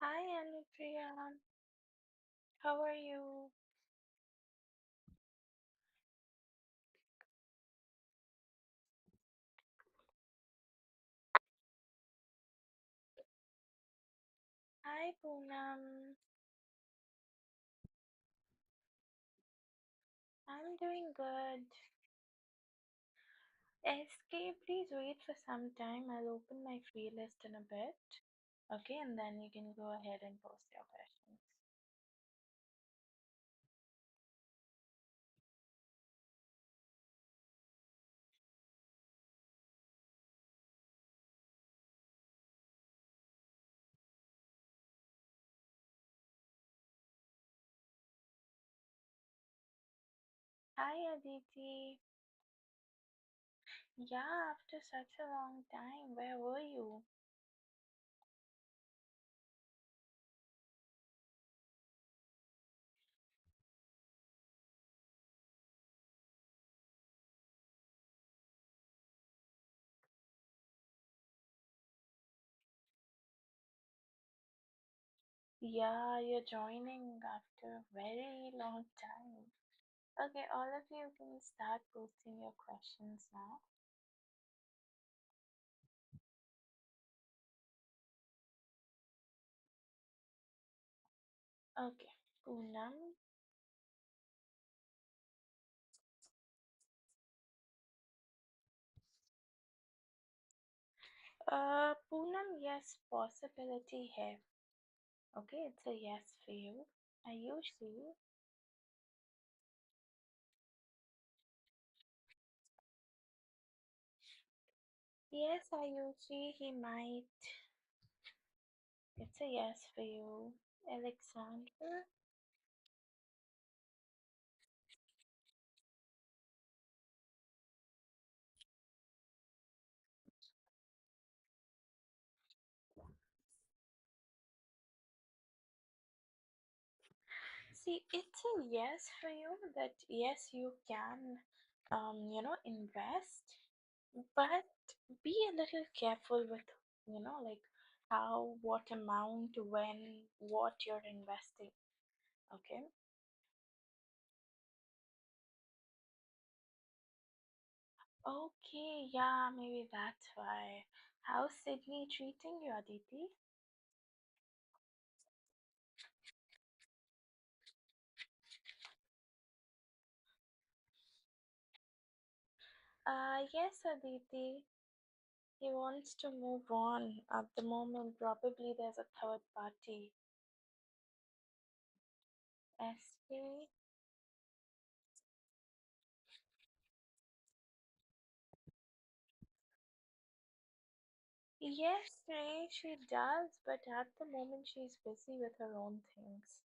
Hi, Anupriya. How are you? Hi, Poonam. I'm doing good. SK, please wait for some time. I'll open my free list in a bit. Okay, and then you can go ahead and post your questions. Hi, Aditi. Yeah, after such a long time, where were you? Yeah, you're joining after a very long time. Okay, all of you can start posting your questions now. Okay, Poonam. Poonam, yes, possibility है. Okay, it's a yes for you. Ayushi, yes, Ayushi, he might. It's a yes for you. Alexander, see, it's a yes for you that yes, you can, invest, but be a little careful with, like how, what amount, when, what you're investing. Okay. Okay, yeah, maybe that's why. How's Sydney treating you, Aditi? Yes, Aditi. He wants to move on. At the moment, probably there's a third party. SK? Yes, Ray, she does, but at the moment she's busy with her own things.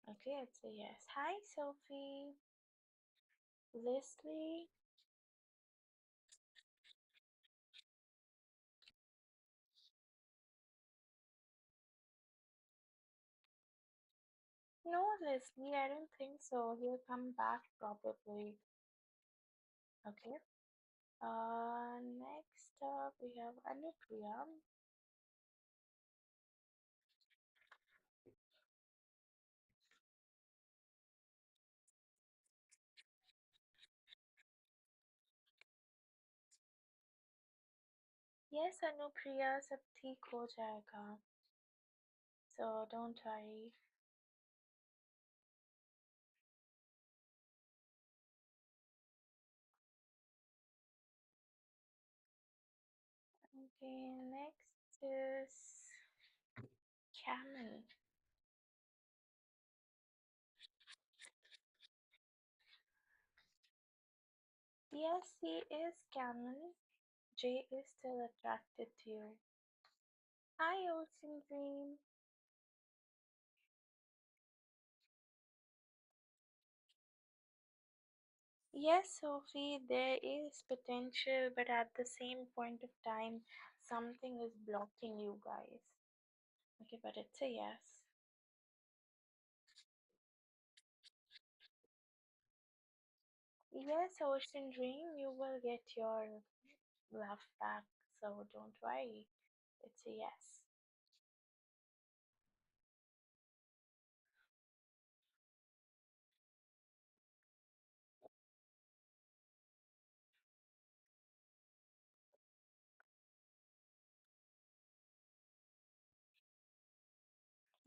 Okay, it's a yes. Hi, Sophie. Leslie? No, Leslie, I don't think so. He'll come back probably. Okay. Next up we have Anupriya. Yes, Anupriya, सब ठीक हो जाएगा. So don't worry. Okay, next is Camel. Yes, he is Camel. Jay is still attracted to you. Hi, Ocean Dream. Yes, Sophie, there is potential, but at the same point of time, something is blocking you guys. Okay, but it's a yes. Yes, Ocean Dream, you will get your love back, so don't worry. It's a yes.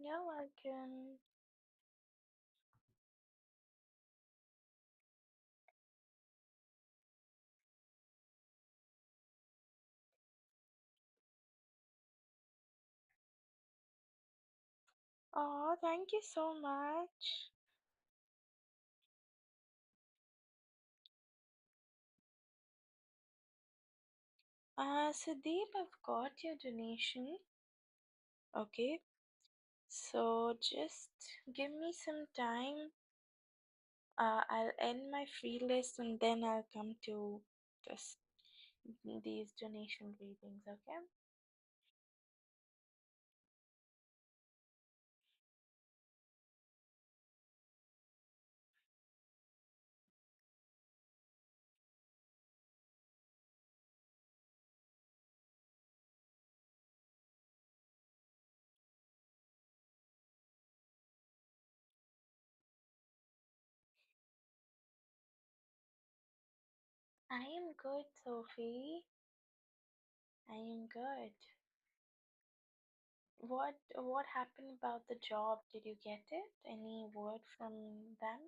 You're welcome. Oh, thank you so much. Deep, I've got your donation. Okay, so just give me some time. I'll end my free list and then I'll come to this these donation readings. Okay. I am good, Sophie. I am good. What happened about the job? Did you get it? Any word from them?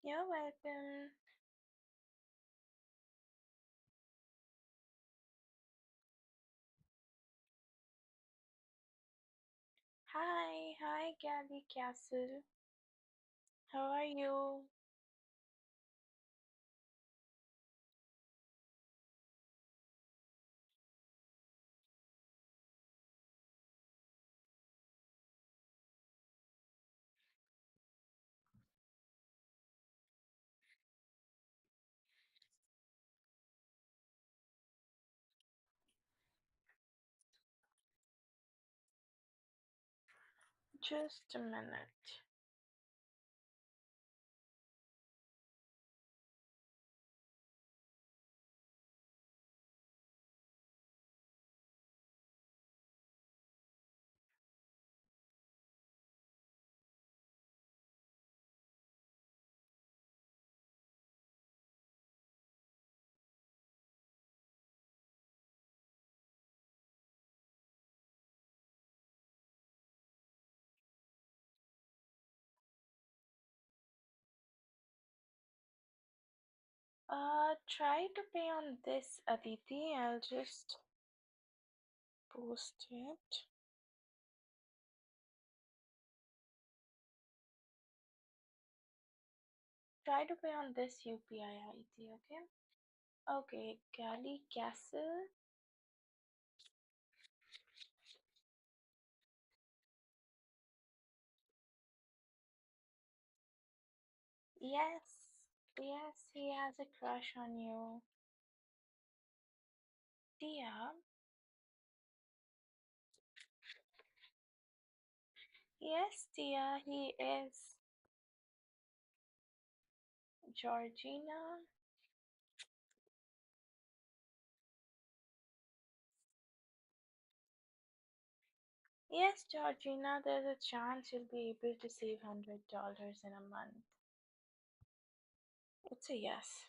You're welcome. Hi, Gabby Castle. How are you? Just a minute. Try to pay on this, Aditi. I'll just post it. Try to pay on this UPI ID, okay? Okay, Galley Castle. Yes, yes, he has a crush on you. Tia, yes, Tia, he is. Georgina, yes, Georgina, there's a chance you'll be able to save $100 in a month. It's a yes.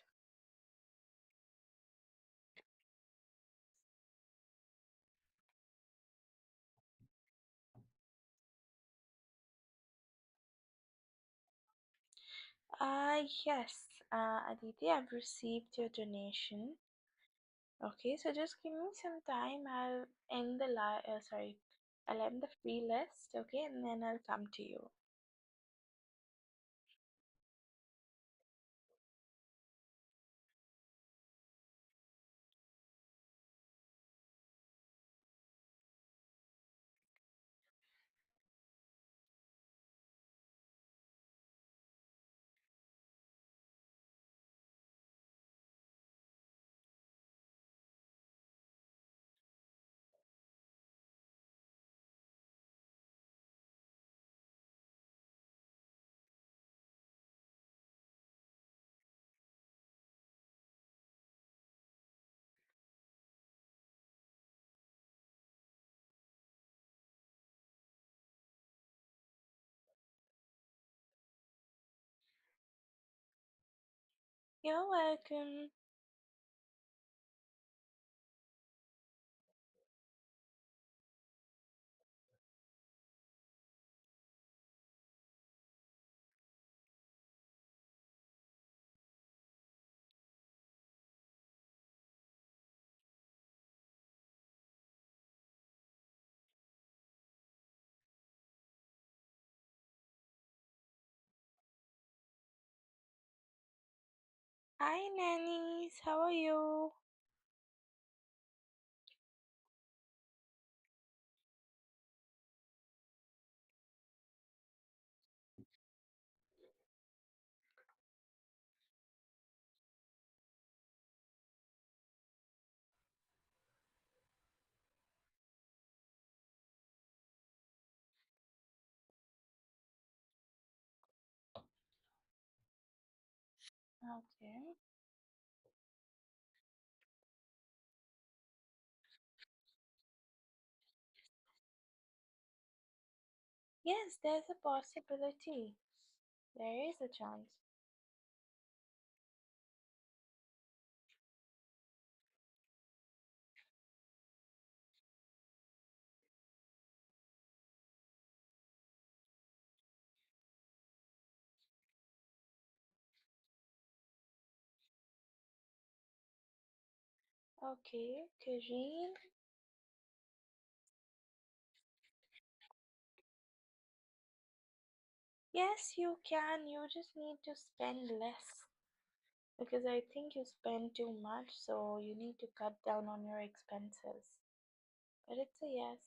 Yes, Aditi, I've received your donation. Okay, so just give me some time. I'll end the I'll end the free list. Okay, and then I'll come to you. You're welcome. Hi, nannies. How are you? Okay. Yes, there's a possibility. There is a chance. Okay, Kareen. Yes, you can. You just need to spend less. Because I think you spend too much, so you need to cut down on your expenses. But it's a yes.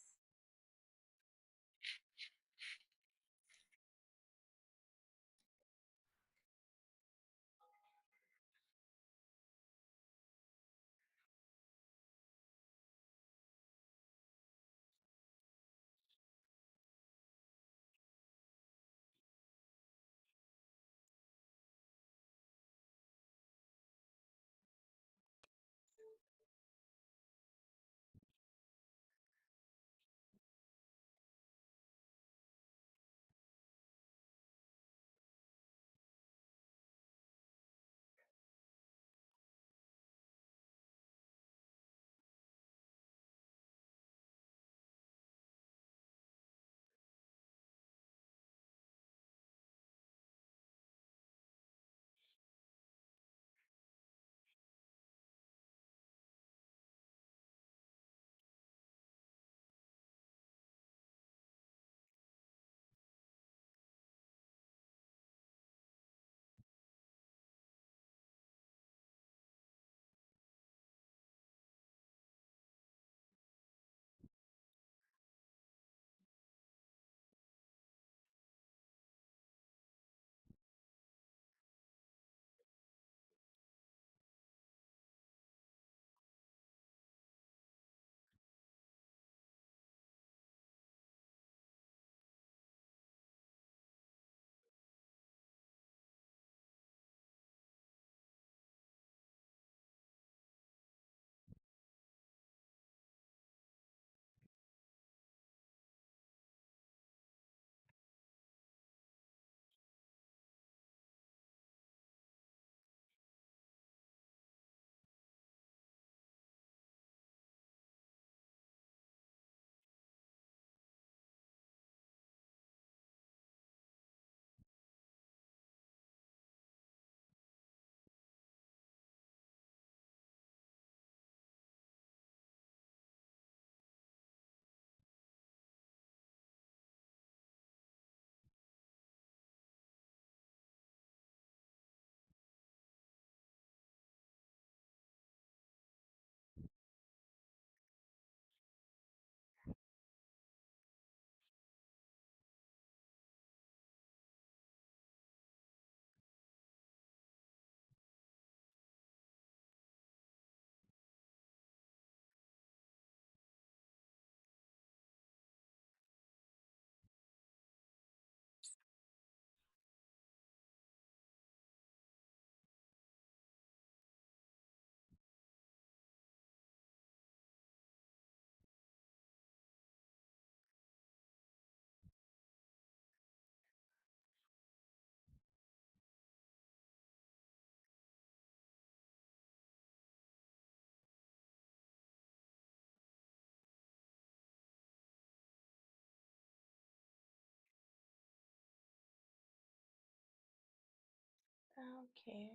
Okay.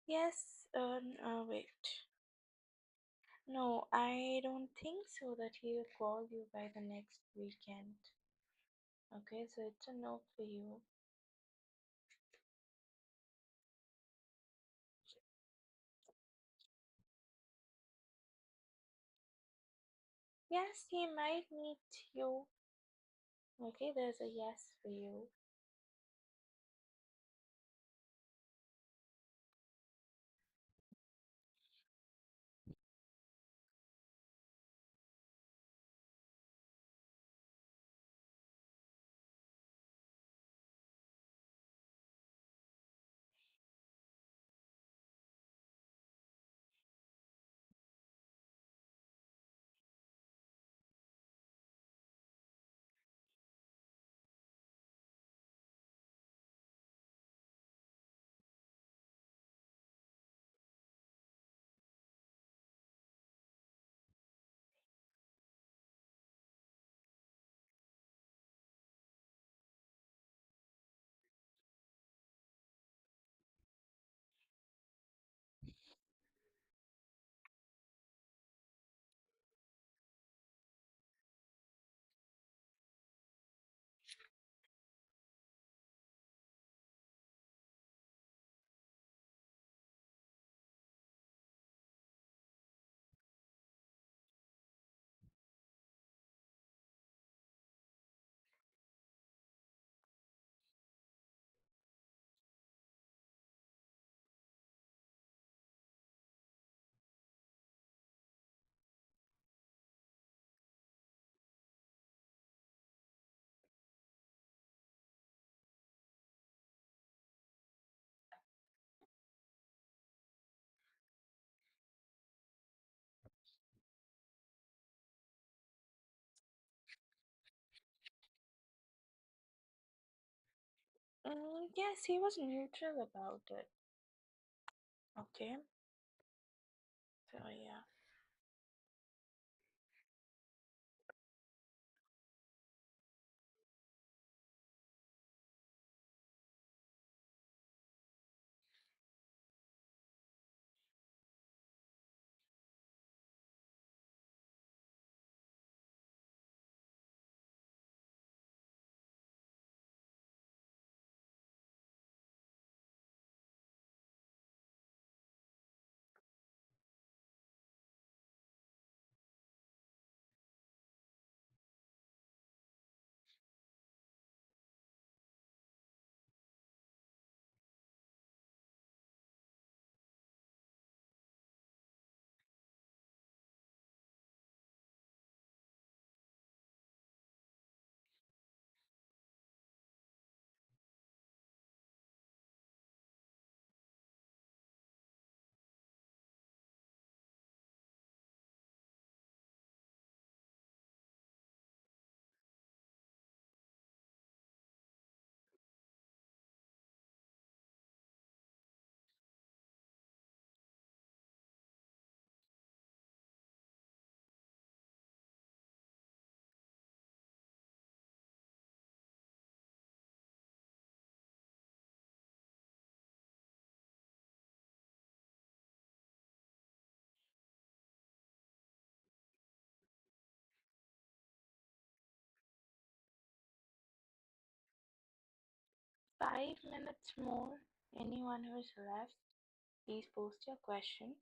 Yes, wait. No, I don't think so that he'll call you by the next weekend. Okay, so it's a no for you. Yes, he might meet you. Okay, there's a yes for you. Yes, he was neutral about it. Okay, so yeah. 5 minutes more. Anyone who's left, please post your question.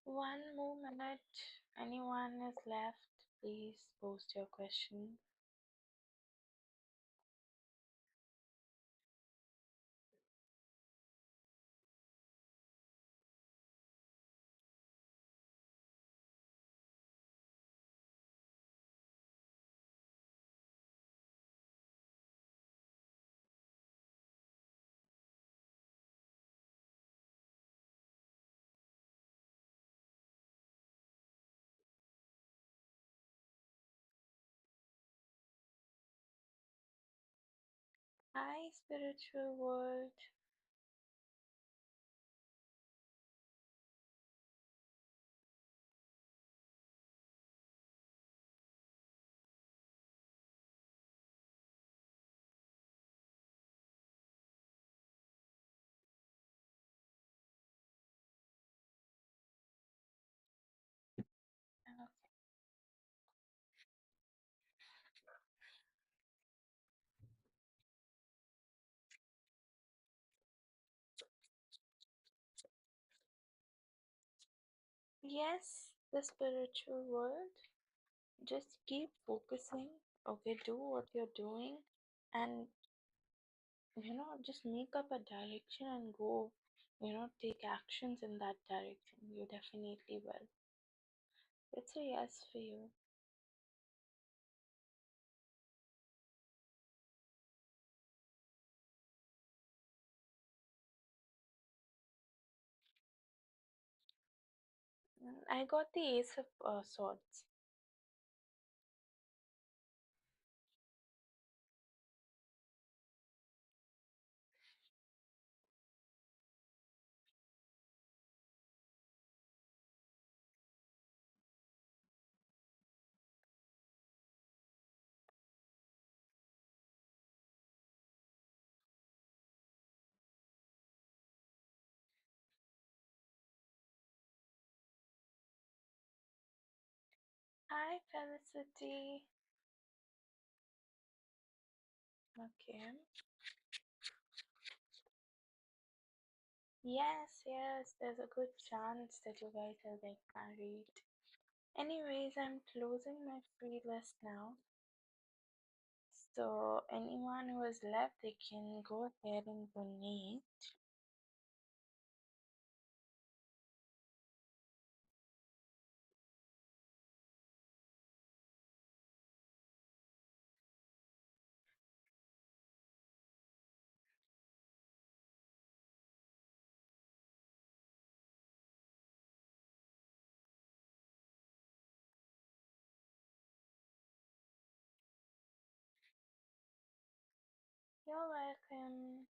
One more minute. Anyone is left? Please post your question. Hi, spiritual world. Yes, the spiritual world. Just keep focusing. Okay, do what you're doing, and just make up a direction and go. Take actions in that direction. You definitely will. It's a yes for you. I got the Ace of Swords. Hi, Felicity. Okay. Yes, yes, there's a good chance that you guys will get married. Anyways, I'm closing my free list now. So, anyone who is left, they can go ahead and donate. You're welcome.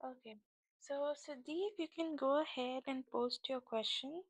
Okay. So, Sudeep, you can go ahead and post your question.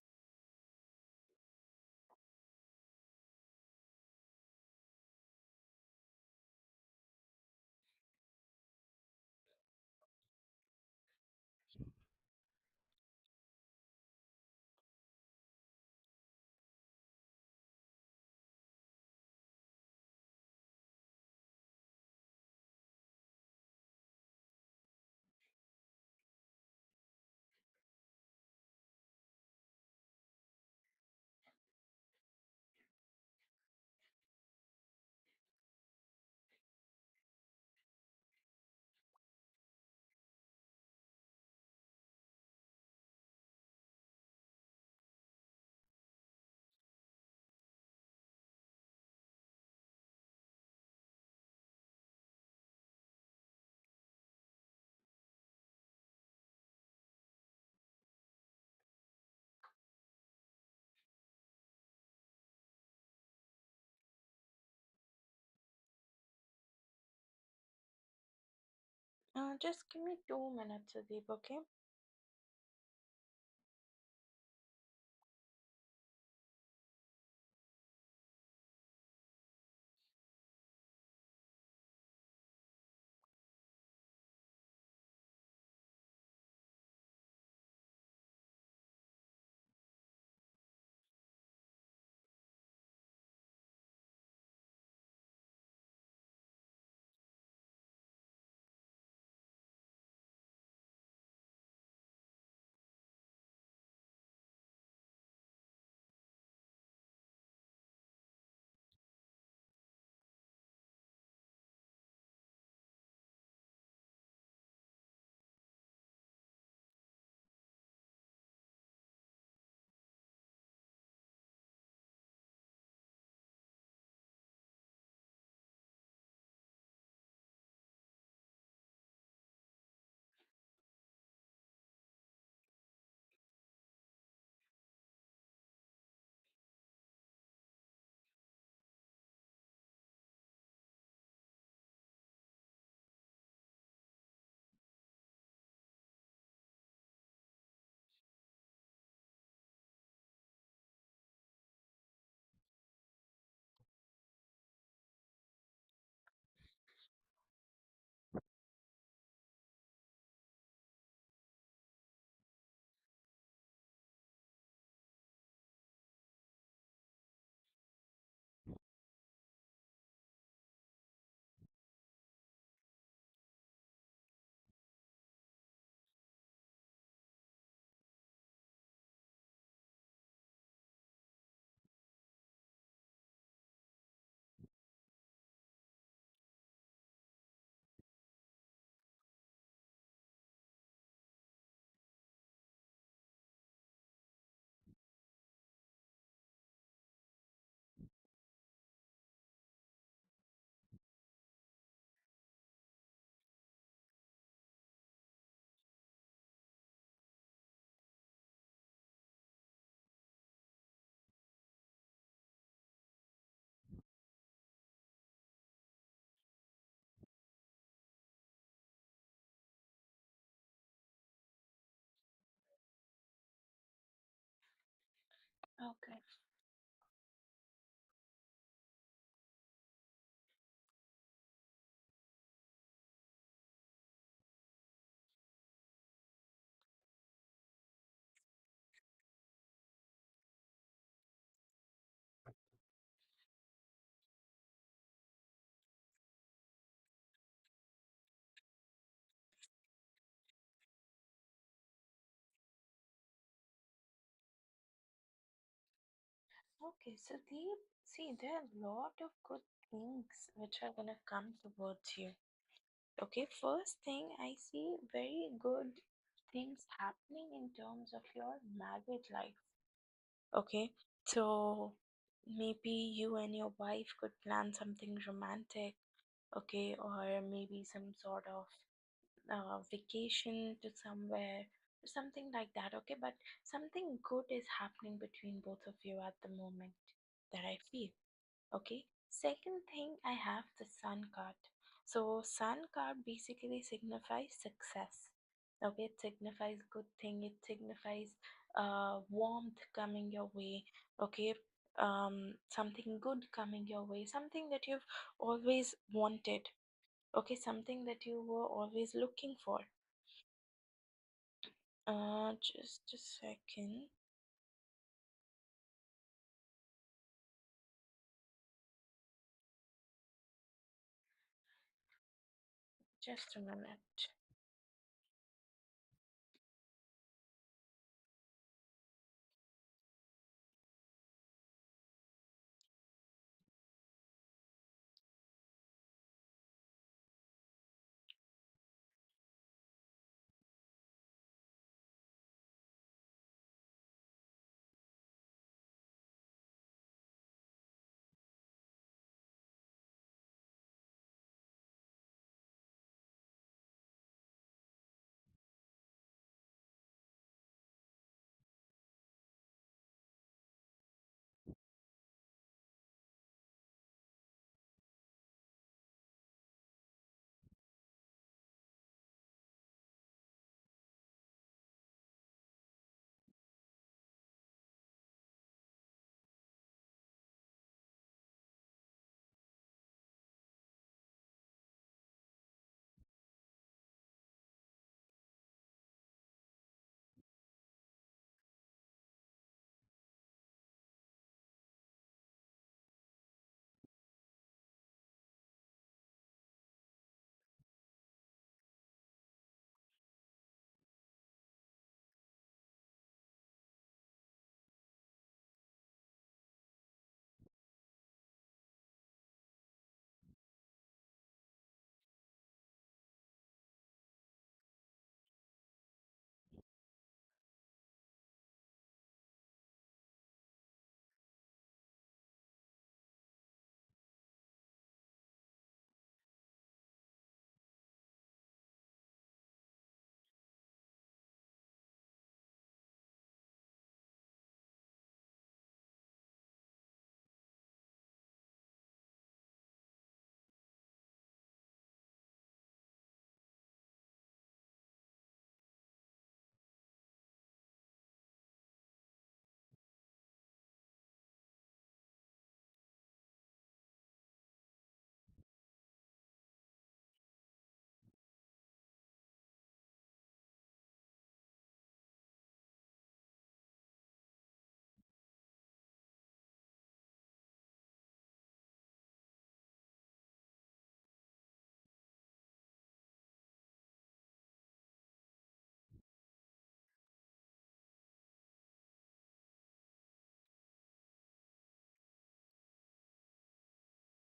Just give me 2 minutes, Sudeep, okay? Okay. Okay, so there are a lot of good things which are gonna come towards you. Okay, first thing I see very good things happening in terms of your married life. Okay, so maybe you and your wife could plan something romantic, okay, or maybe some sort of vacation to somewhere, something like that, okay, but something good is happening between both of you at the moment that I feel. Okay, second thing I have the sun card. So sun card basically signifies success. Okay, it signifies good thing, it signifies warmth coming your way. Okay, something good coming your way, something that you've always wanted. Okay, something that you were always looking for. Just a second. Just a minute.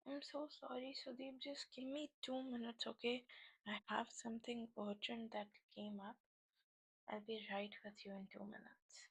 I'm so sorry, Sudeep. Just give me 2 minutes, okay? I have something urgent that came up. I'll be right with you in 2 minutes.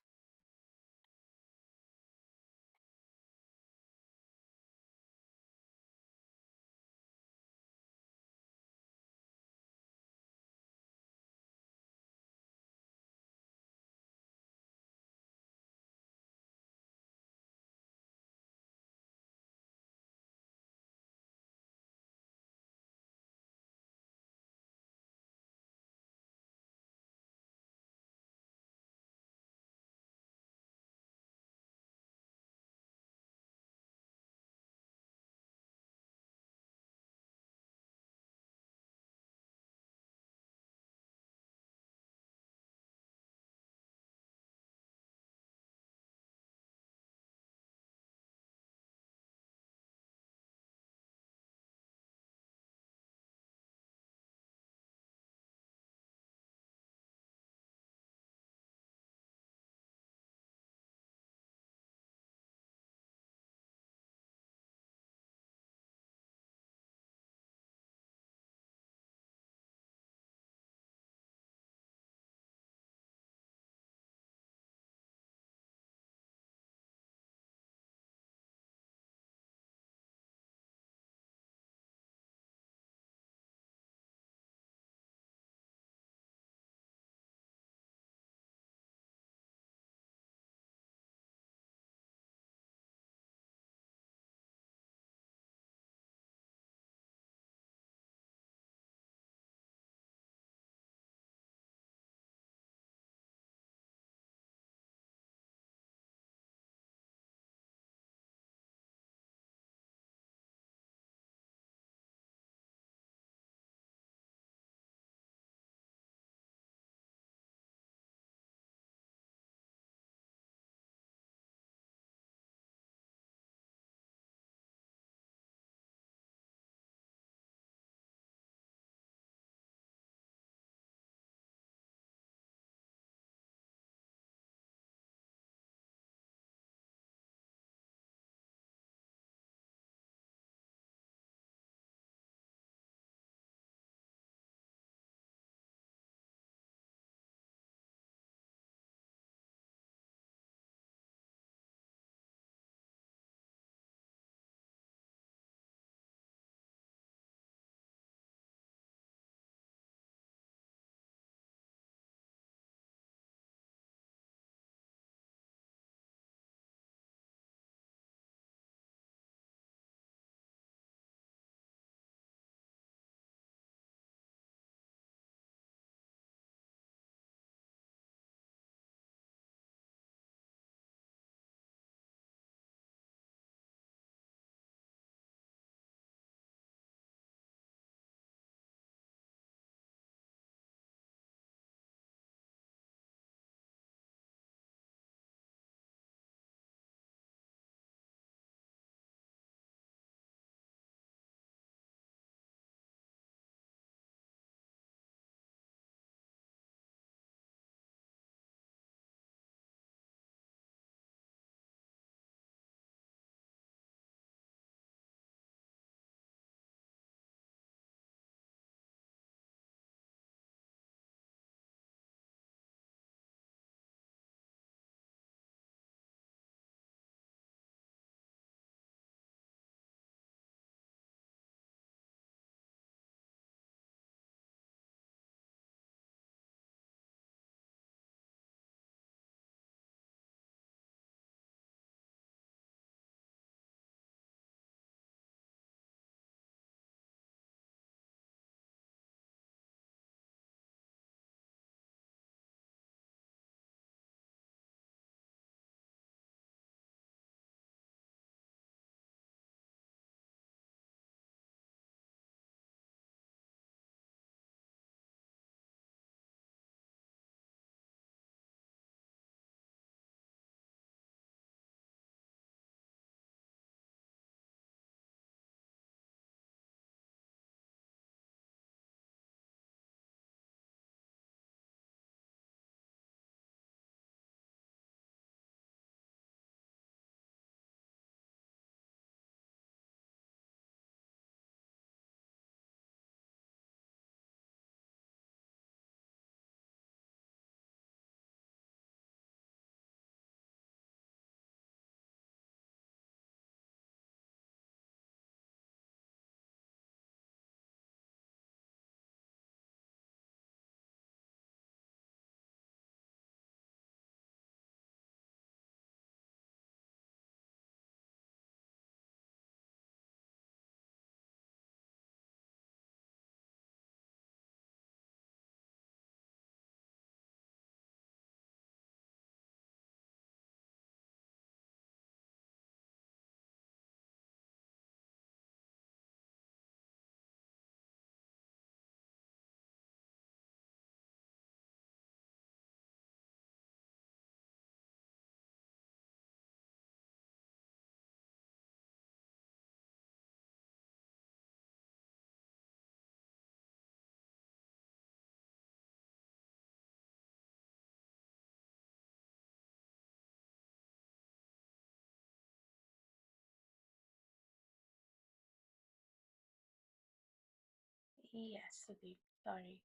Yes, Sudeep. Sorry.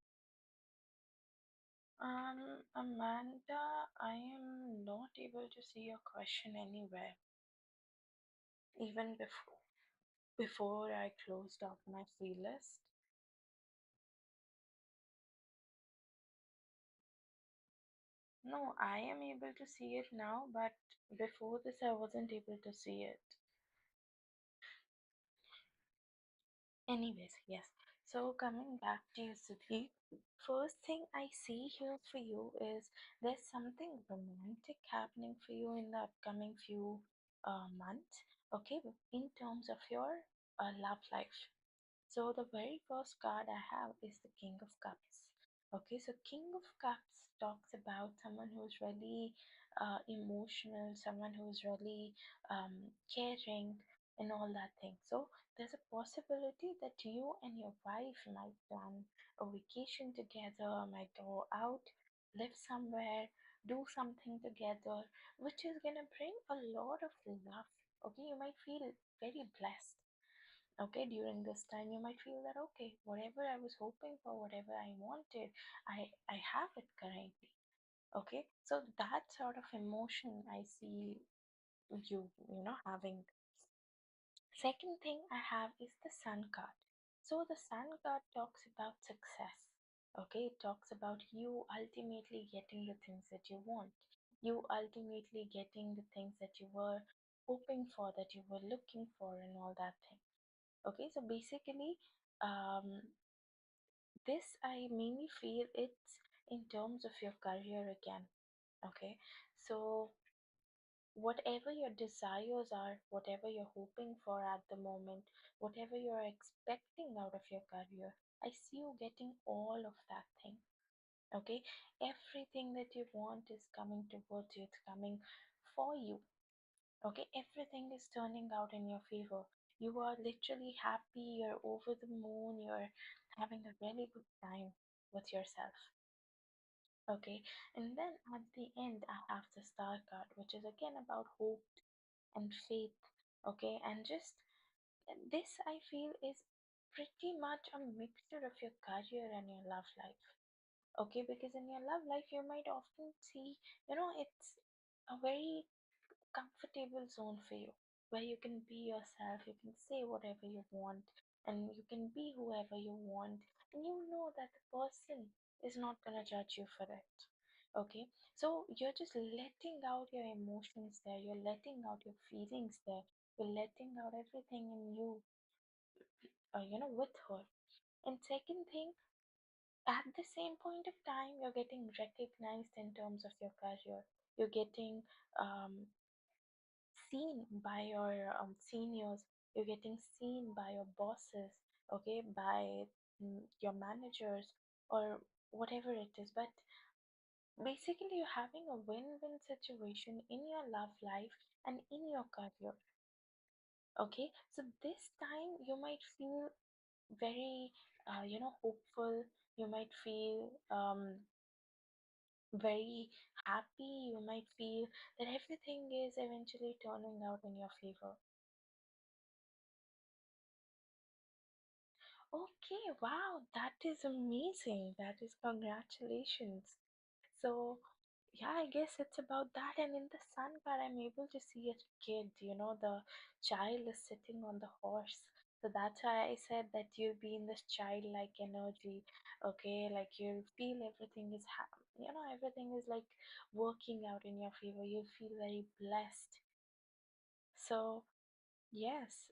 Amanda, I am not able to see your question anywhere, even before I closed up my free list. No, I am able to see it now, but before this I wasn't able to see it. Anyways, yes. So coming back to you, Sudhi, first thing I see here for you is there's something romantic happening for you in the upcoming few months, okay, in terms of your love life. So the very first card I have is the King of Cups. Okay, so King of Cups talks about someone who's really emotional, someone who's really caring, and all that thing. So there's a possibility that you and your wife might plan a vacation together, might go out, live somewhere, do something together, which is gonna bring a lot of love. Okay, you might feel very blessed. Okay, during this time you might feel that okay, whatever I was hoping for, whatever I wanted, I have it currently. Okay, so that sort of emotion I see you know having. Second thing I have is the Sun card. So the Sun card talks about success. Okay, it talks about you ultimately getting the things that you want, you ultimately getting the things that you were hoping for, that you were looking for, and all that thing. Okay, so basically, um, this I mainly feel it's in terms of your career again. Okay, so whatever your desires are, whatever you're hoping for at the moment, whatever you're expecting out of your career, I see you getting all of that thing. Okay, everything that you want is coming towards you, it's coming for you. Okay, everything is turning out in your favor. You are literally happy, you're over the moon, you're having a really good time with yourself. Okay, and then at the end, I have the Star card, which is again about hope and faith. Okay, and just this I feel is pretty much a mixture of your career and your love life. Okay, because in your love life, you might often see, it's a very comfortable zone for you where you can be yourself, you can say whatever you want, and you can be whoever you want, and you know that the person is not gonna judge you for it. Okay, so you're just letting out your emotions there, you're letting out your feelings there, you're letting out everything in you, with her. And second thing, at the same point of time, you're getting recognized in terms of your career. You're getting um, seen by your seniors, you're getting seen by your bosses, okay, by your managers, or whatever it is. But basically, you're having a win-win situation in your love life and in your career. Okay, so this time you might feel very, hopeful. You might feel very happy. You might feel that everything is eventually turning out in your favor. Okay, wow, that is amazing. That is congratulations. So, yeah, I guess it's about that. And in the sun card, I'm able to see a kid, the child is sitting on the horse. So that's why I said that you'll be in this childlike energy. Okay, like you'll feel everything is, everything is like working out in your favor. You feel very blessed. So, yes,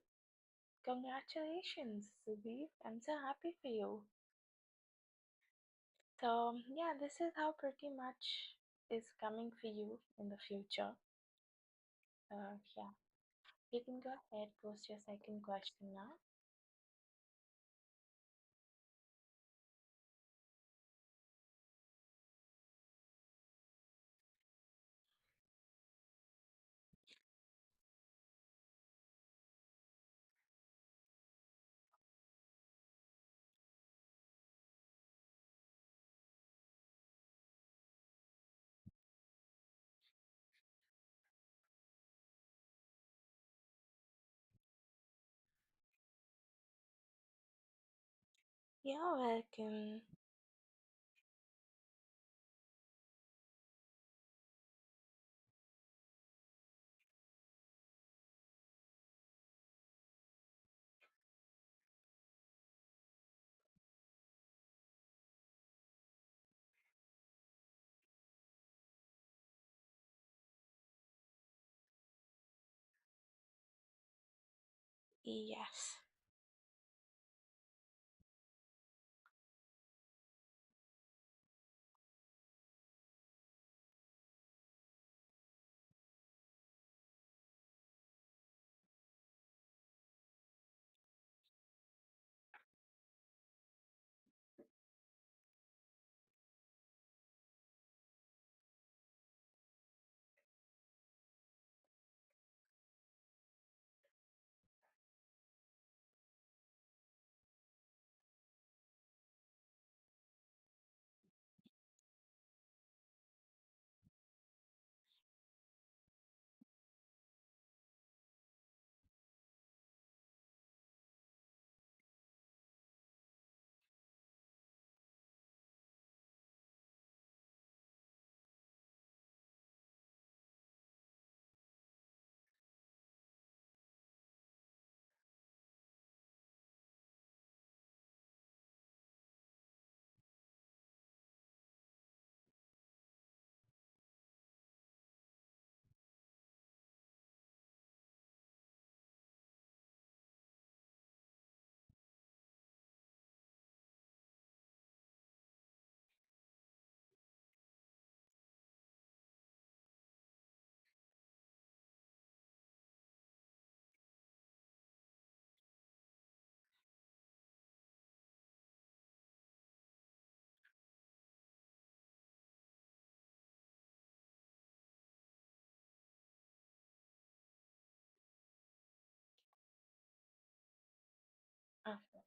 congratulations, Subhi. I'm so happy for you. So, yeah, this is how pretty much is coming for you in the future. Yeah, you can go ahead, post your second question now. You're welcome. Yes. Okay.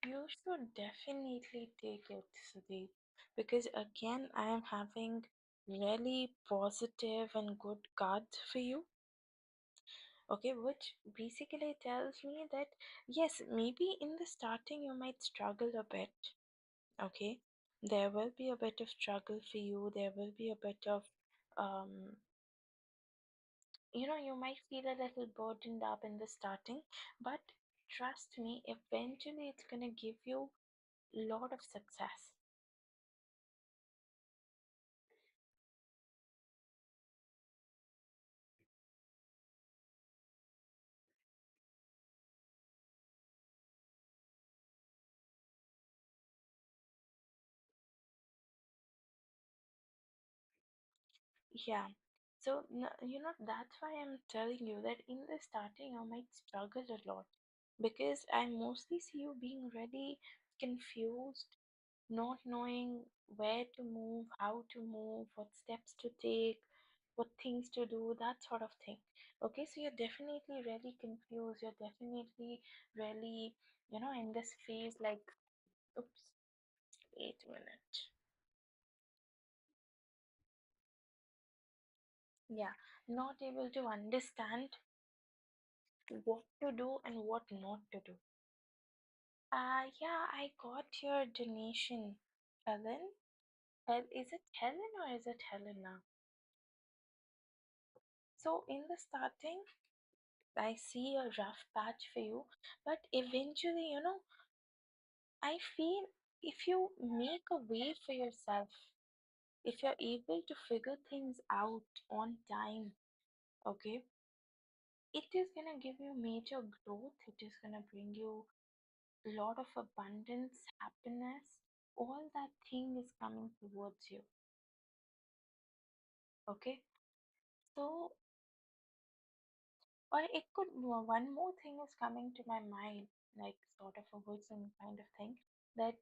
You should definitely take it, Sudeep, because again, I am having really positive and good cards for you. Okay, which basically tells me that yes, maybe in the starting you might struggle a bit. Okay, there will be a bit of struggle for you, there will be a bit of um you might feel a little burdened up in the starting, but trust me, eventually it's gonna give you a lot of success. Yeah. So, that's why I'm telling you that in the starting, I might struggle a lot because I mostly see you being really confused, not knowing where to move, how to move, what steps to take, what things to do, that sort of thing. Okay, so you're definitely really confused. You're definitely really, in this phase like, oops, wait a minute. Yeah, not able to understand what to do and what not to do. Yeah, I got your donation, Helen. Is it Helen or is it Helena? So in the starting, I see a rough patch for you, but eventually, I feel if you make a way for yourself, if you're able to figure things out on time, okay, it is gonna give you major growth. It is gonna bring you lot of abundance, happiness, all that thing is coming towards you. Okay, so or it could one more thing is coming to my mind, like sort of a wisdom kind of thing that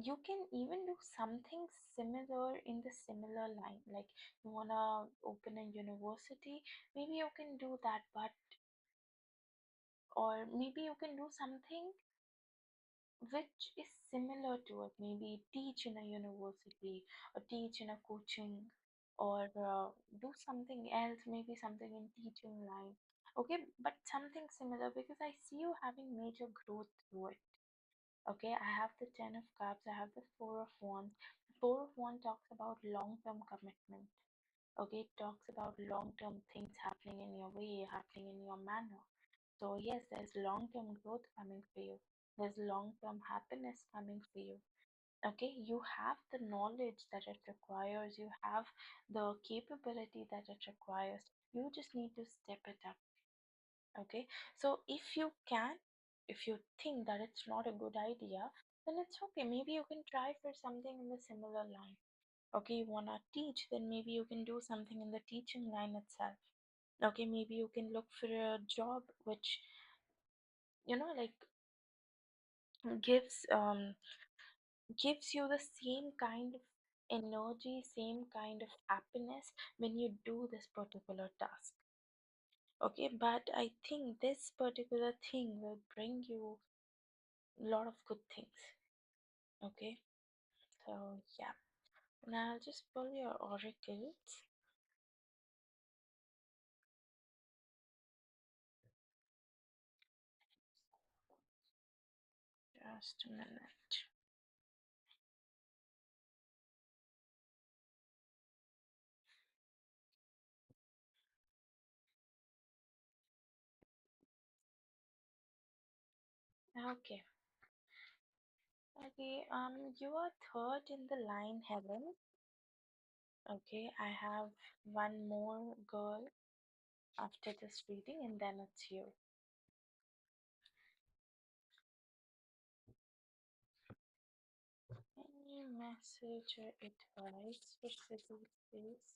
you can even do something similar in the similar line. Like you wanna open a university, maybe you can do that, but or maybe you can do something which is similar to it. Maybe teach in a university or teach in a coaching or do something else, maybe something in teaching line. Okay, but something similar because I see you having major growth through it. Okay, I have the Ten of Cups, I have the Four of Wands. Four of Wands talks about long term commitment. Okay, it talks about long term things happening in your way, happening in your manner. So, yes, there's long term growth coming for you, there's long term happiness coming for you. Okay, you have the knowledge that it requires, you have the capability that it requires. You just need to step it up. Okay, so if you can, if you think that it's not a good idea, then it's okay. Maybe you can try for something in the similar line. Okay, you want to teach, then maybe you can do something in the teaching line itself. Okay, maybe you can look for a job which, like gives gives you the same kind of energy, same kind of happiness when you do this particular task. Okay, but I think this particular thing will bring you a lot of good things. Okay, so yeah, now I'll just pull your oracles. Just a minute. Okay. Okay, you are third in the line, Helen. Okay, I have one more girl after this reading, and then it's you. Any message or advice for civil space?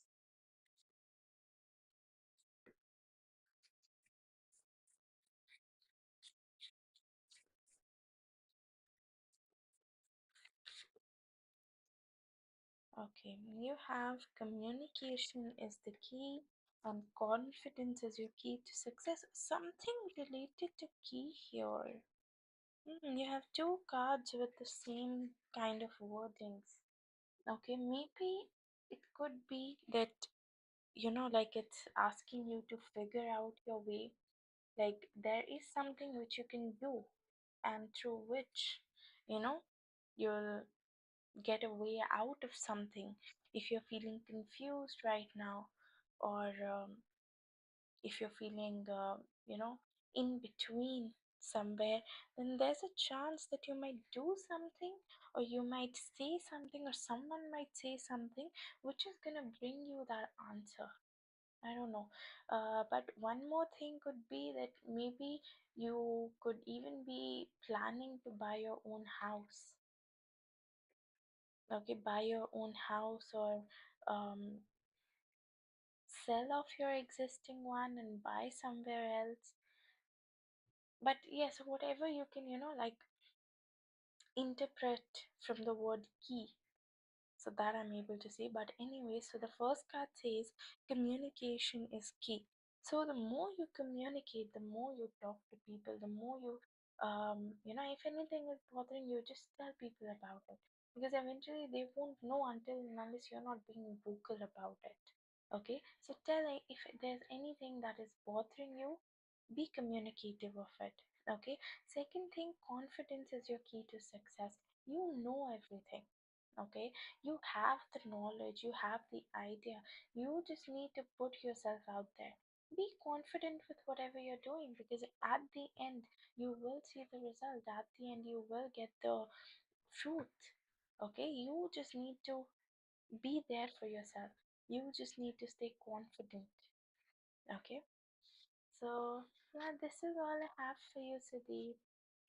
Okay, you have communication is the key, and confidence is your key to success. Something related to key here. You have two cards with the same kind of wordings. Okay, maybe it could be that, like it's asking you to figure out your way. Like there is something which you can do, and through which, you know, you'll get a way out of something. If you're feeling confused right now, or if you're feeling, in between somewhere, then there's a chance that you might do something, or you might say something, or someone might say something which is gonna bring you that answer. I don't know. But one more thing could be that maybe you could even be planning to buy your own house. Okay, buy your own house, or um, sell off your existing one and buy somewhere else. But yes, whatever you can, like interpret from the word key, so that I'm able to see. But anyway, so the first card says communication is key. So the more you communicate, the more you talk to people, the more you, if anything is bothering you, just tell people about it, because eventually they won't know until and unless you're not being vocal about it. Okay, so tell if there's anything that is bothering you, be communicative of it. Okay, second thing, confidence is your key to success. You know everything. Okay, you have the knowledge, you have the idea, you just need to put yourself out there. Be confident with whatever you're doing, because at the end you will see the result. At the end you will get the fruit. Okay, you just need to be there for yourself. You just need to stay confident. Okay, so yeah, this is all I have for you, Sudeep.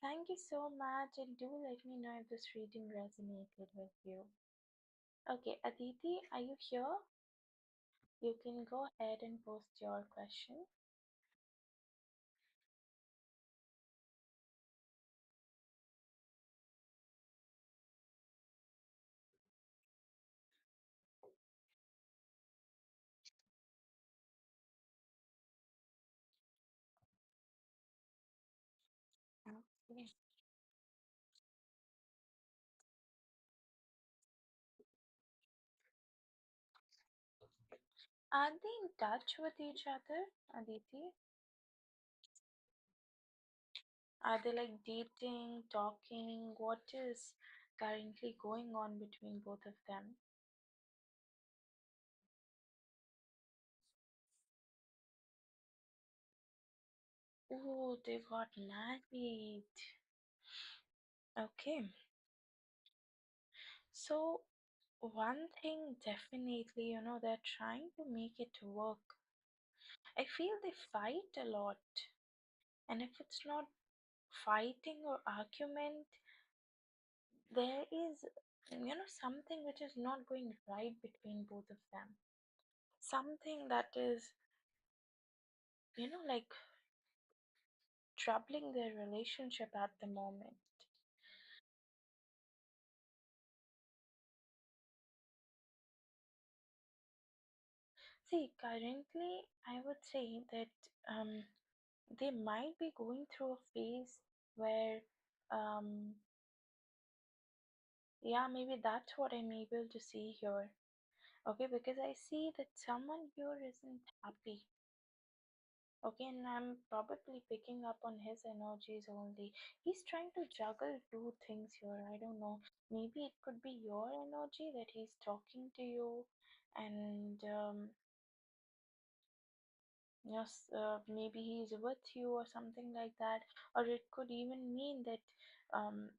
Thank you so much, and do let me know if this reading resonated with you. Okay, Aditi, are you here? You can go ahead and post your question. Are they in touch with each other, Aditi? Are they like dating, talking? What is currently going on between both of them? Oh, they got married. Okay. So, one thing definitely, they're trying to make it work. I feel they fight a lot. And if it's not fighting or argument, there is, something which is not going right between both of them. Something that is, like troubling their relationship at the moment. See, currently, I would say that um, they might be going through a phase where, um, yeah, maybe that's what I'm able to see here. Okay, because I see that someone here isn't happy. Okay, and I'm probably picking up on his energies only. He's trying to juggle two things here. I don't know. Maybe it could be your energy that he's talking to you, and yes, maybe he's with you or something like that. Or it could even mean that, um,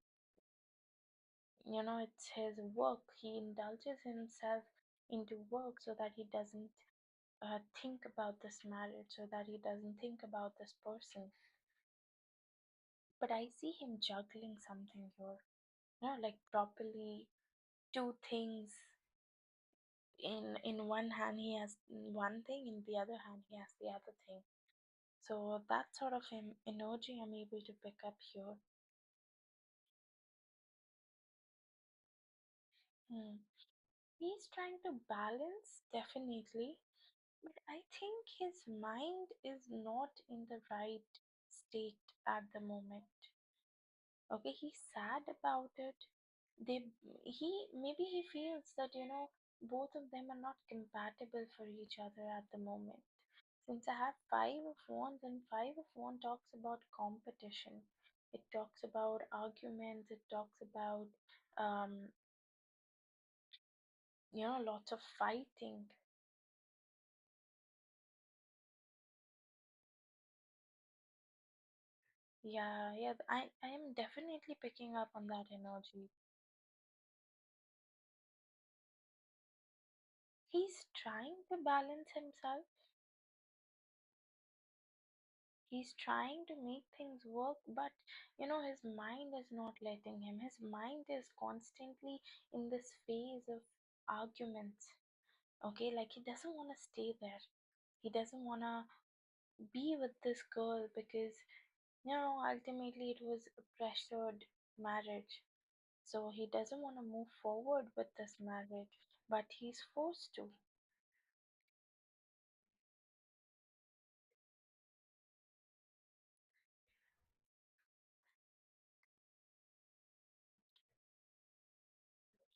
it's his work. He indulges himself into work so that he doesn't think about this marriage, so that he doesn't think about this person. But I see him juggling something here. Like properly two things. In one hand he has one thing, in the other hand he has the other thing. So that sort of energy I'm able to pick up here. Hmm. He's trying to balance, definitely, but I think his mind is not in the right state at the moment. Okay, he's sad about it. They he maybe he feels that both of them are not compatible for each other at the moment. Since I have five of wands, and five of wands talks about competition, it talks about arguments, it talks about um lots of fighting. Yeah, I am definitely picking up on that energy. He's trying to balance himself. He's trying to make things work, but his mind is not letting him. His mind is constantly in this phase of arguments. Okay, like he doesn't want to stay there. He doesn't want to be with this girl because ultimately it was a pressured marriage. So he doesn't want to move forward with this marriage, but he's forced to.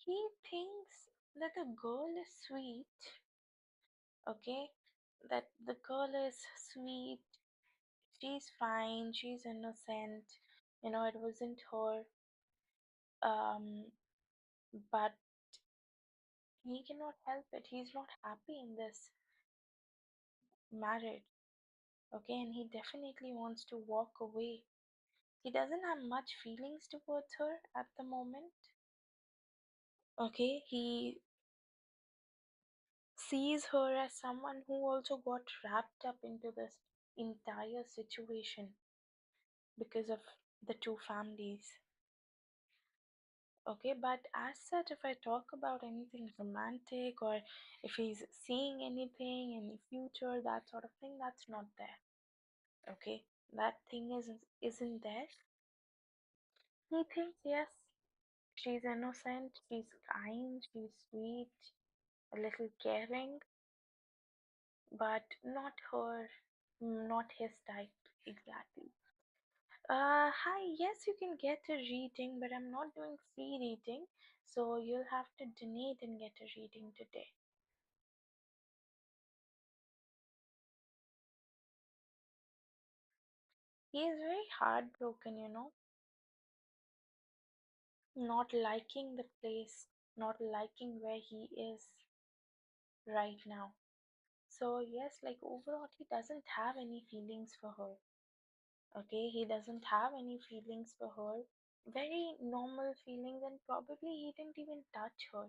He thinks that the girl is sweet. Okay, that the girl is sweet, she's fine, she's innocent, it wasn't her. um but he cannot help it, he's not happy in this marriage. Okay, and he definitely wants to walk away. He doesn't have much feelings towards her at the moment. Okay, he sees her as someone who also got wrapped up into this entire situation because of the two families. Okay, but as such, if I talk about anything romantic or if he's seeing anything in the future, that sort of thing, that's not there. Okay, that thing isn't there. He thinks yes, she's innocent, she's kind, she's sweet, a little caring, but not her, not his type exactly. Hi, yes, you can get a reading, but I'm not doing free reading, so you'll have to donate and get a reading today. He is very heartbroken, not liking the place, not liking where he is right now. So, yes, like overall, he doesn't have any feelings for her. Okay, he doesn't have any feelings for her. Very normal feelings, and probably he didn't even touch her.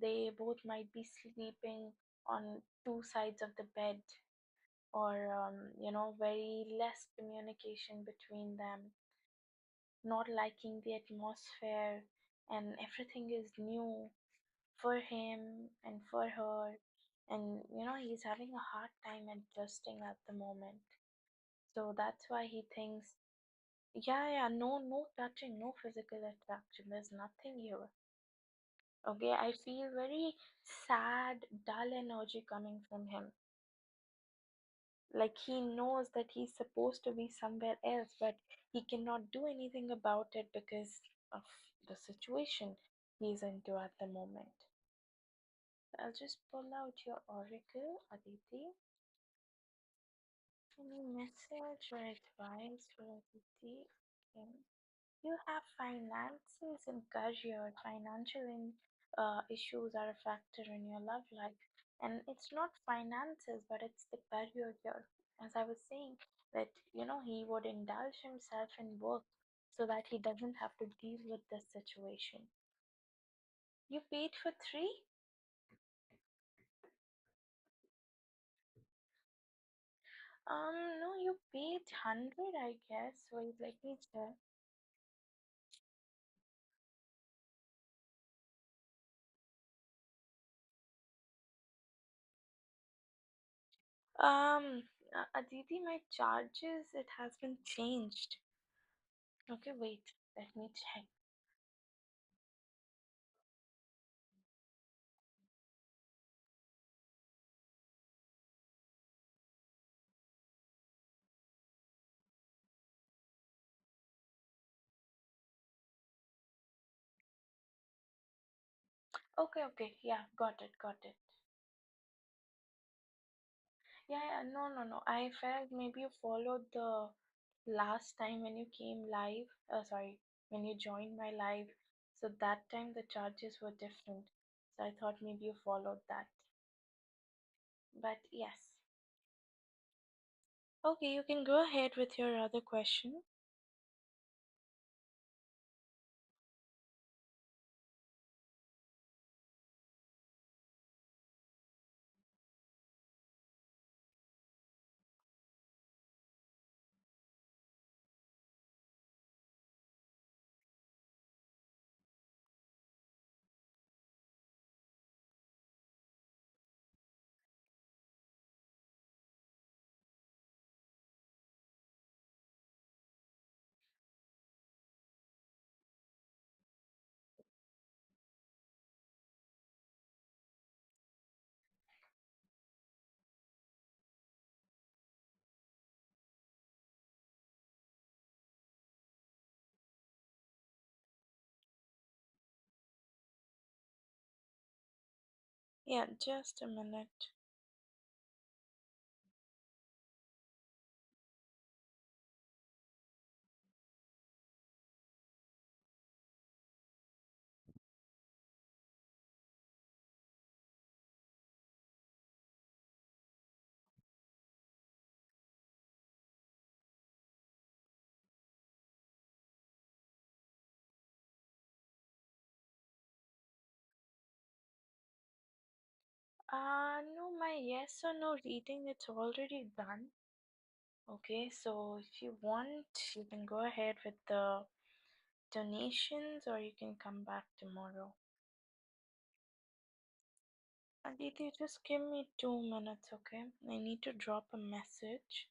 They both might be sleeping on two sides of the bed, or very less communication between them, not liking the atmosphere, and everything is new for him and for her, and he's having a hard time adjusting at the moment. So that's why he thinks, yeah, yeah, no, no touching, no physical attraction, there's nothing here. Okay, I feel very sad, dull energy coming from him. Like he knows that he's supposed to be somewhere else, but he cannot do anything about it because of the situation he's into at the moment. I'll just pull out your oracle, Aditi. Any message or advice for Aditi? Okay. You have finances and career. Issues are a factor in your love life. And it's not finances, but it's the career here. As I was saying, that he would indulge himself in work so that he doesn't have to deal with this situation. You paid for three? No, you paid 100, I guess. Wait, let me check. Aditi, my charges, it has been changed. Okay, wait, let me check. Okay, okay, yeah, got it, got it. Yeah, yeah, no, no, no. I felt maybe you followed the last time when you came live. Sorry, when you joined my live. So that time the charges were different. So I thought maybe you followed that. But yes. Okay, you can go ahead with your other question. Yeah, just a minute. No, my yes or no reading, it's already done. Okay, so if you want, you can go ahead with the donations or you can come back tomorrow. Aditi, just give me 2 minutes, okay? I need to drop a message.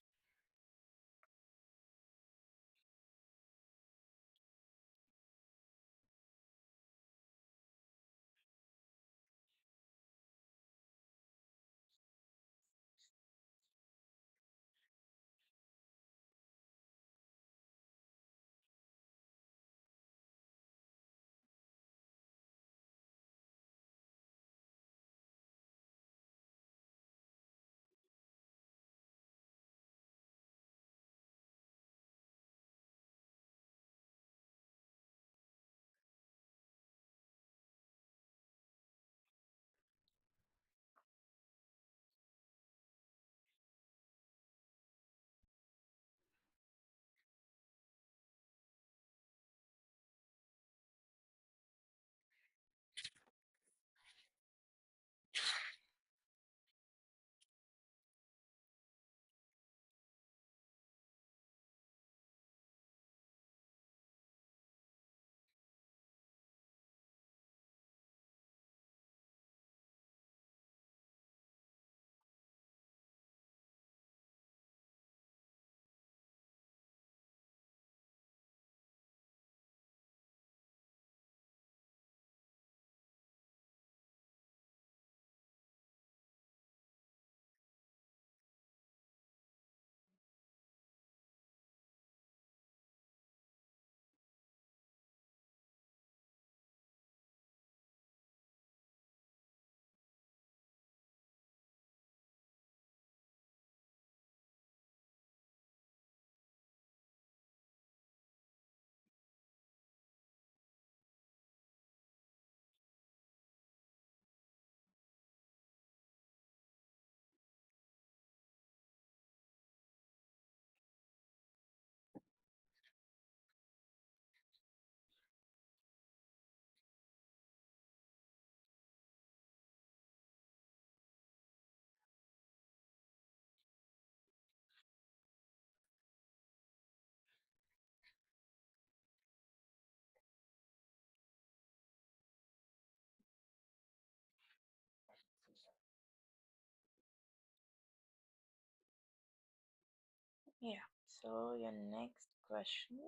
Yeah. So your next question.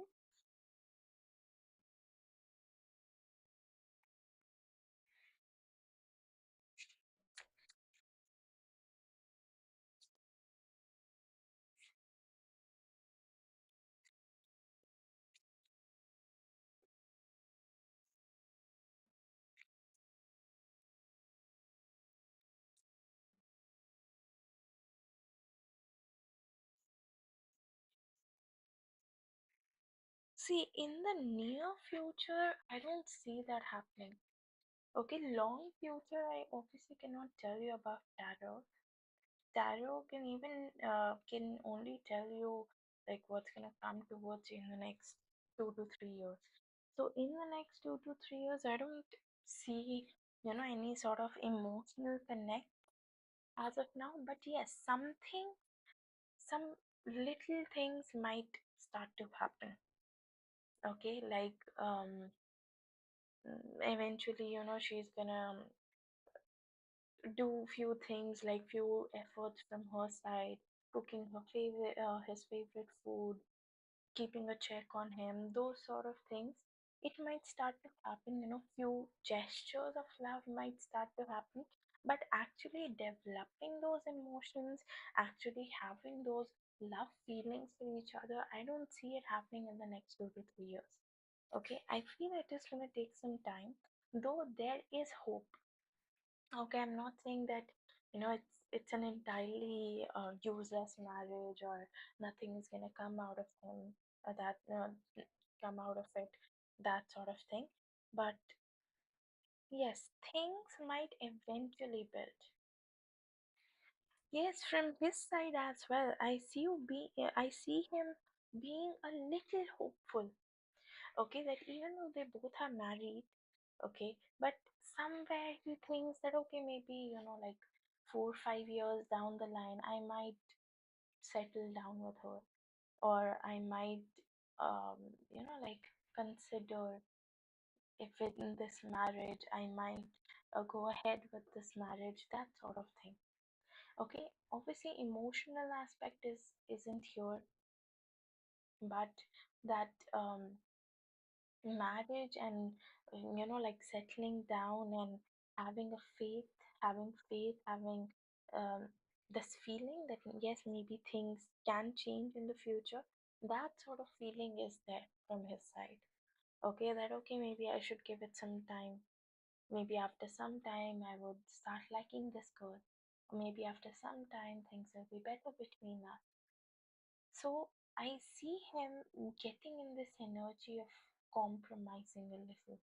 See, in the near future, I don't see that happening. Okay, long future, I obviously cannot tell you about tarot. Tarot can even can only tell you like what's gonna come towards you in the next 2 to 3 years. So in the next 2 to 3 years, I don't see any sort of emotional connect as of now. But yes, some little things might start to happen. Okay, like eventually she's gonna do few things like few efforts from her side, cooking his favorite food, keeping a check on him, those sort of things. It might start to happen, few gestures of love might start to happen, but actually developing those emotions, actually having those love feelings for each other, I don't see it happening in the next 2 to 3 years. Okay, I feel it is going to take some time, though there is hope. Okay, I'm not saying that it's an entirely useless marriage or nothing is gonna come out of him that come out of it, that sort of thing. But yes, things might eventually build. Yes, from his side as well. I see him being a little hopeful. Okay, that even though they both are married, okay, but somewhere he thinks that okay, maybe like 4 or 5 years down the line I might settle down with her, or I might um like consider if in this marriage I might go ahead with this marriage, that sort of thing. Okay, obviously emotional aspect isn't here, but that marriage and like settling down and having a faith having um, this feeling that yes, maybe things can change in the future, that sort of feeling is there from his side. Okay, that okay, maybe I should give it some time. Maybe after some time I would start liking this girl, or maybe after some time things will be better between us. So I see him getting in this energy of compromising a little.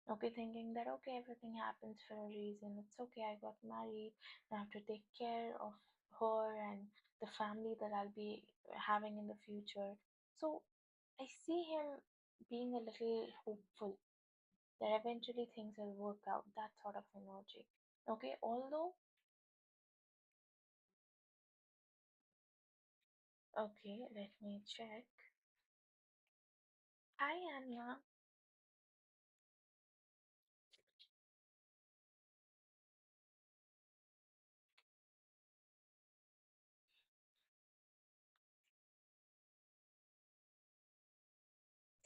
Okay, thinking that okay, everything happens for a reason. It's okay, I got married. I have to take care of her and the family that I'll be having in the future. So I see him being a little hopeful that eventually things will work out, that sort of energy. Okay, although, okay, let me check. Hi, Anna.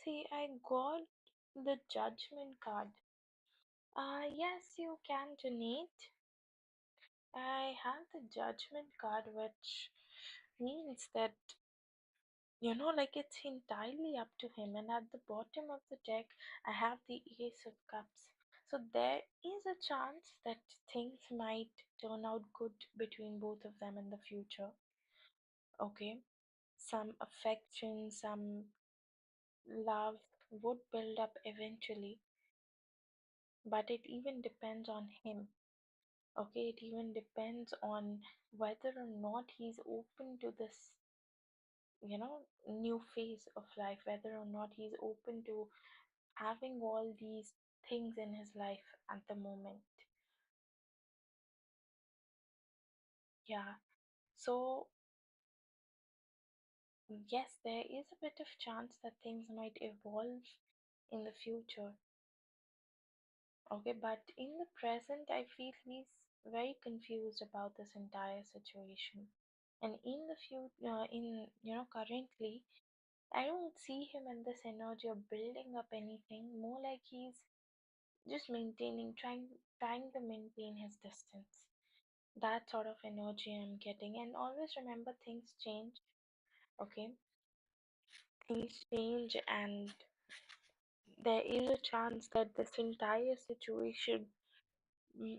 See, I got the judgment card. Yes, you can donate. I have the judgment card, which means that, like it's entirely up to him. And at the bottom of the deck, I have the Ace of Cups. So there is a chance that things might turn out good between both of them in the future. Okay. Some affection, some love would build up eventually, but it even depends on him. Okay, it even depends on whether or not he's open to this new phase of life, whether or not he's open to having all these things in his life at the moment. Yeah, so yes, there is a bit of chance that things might evolve in the future. Okay, but in the present I feel he's very confused about this entire situation, And in the future, in currently, I don't see him in this energy of building up anything. More like he's just maintaining, trying to maintain his distance. That sort of energy I'm getting. And always remember, things change. Okay, things change, and there is a chance that this entire situation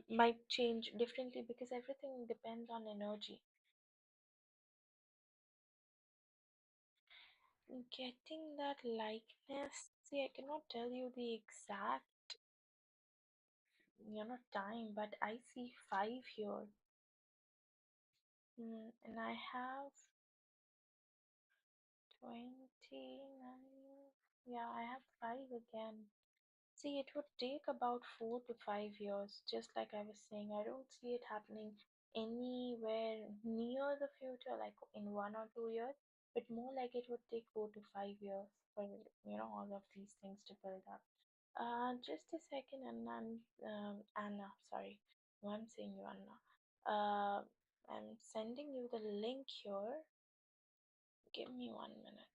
might change differently because everything depends on energy. Getting that likeness, see, I cannot tell you the exact time, but I see 5 here. And I have 29. Yeah, I have 5 again. See, it would take about 4 to 5 years, just like I was saying. I don't see it happening anywhere near the future, like in 1 or 2 years, but more like it would take 4 to 5 years for all of these things to build up. Just a second, and Anna. Sorry, no, I'm saying you, Anna. I'm sending you the link here. Give me 1 minute.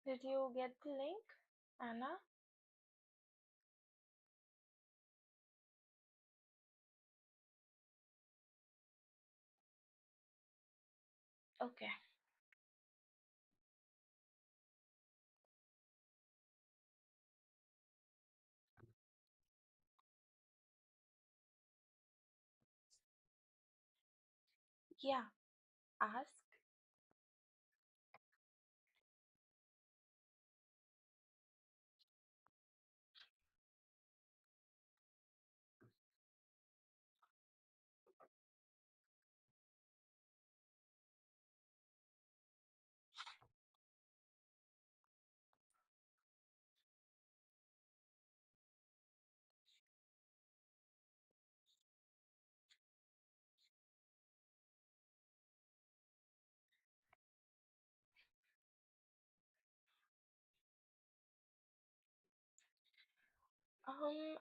Did you get the link, Anna? Okay. Yeah. Ask.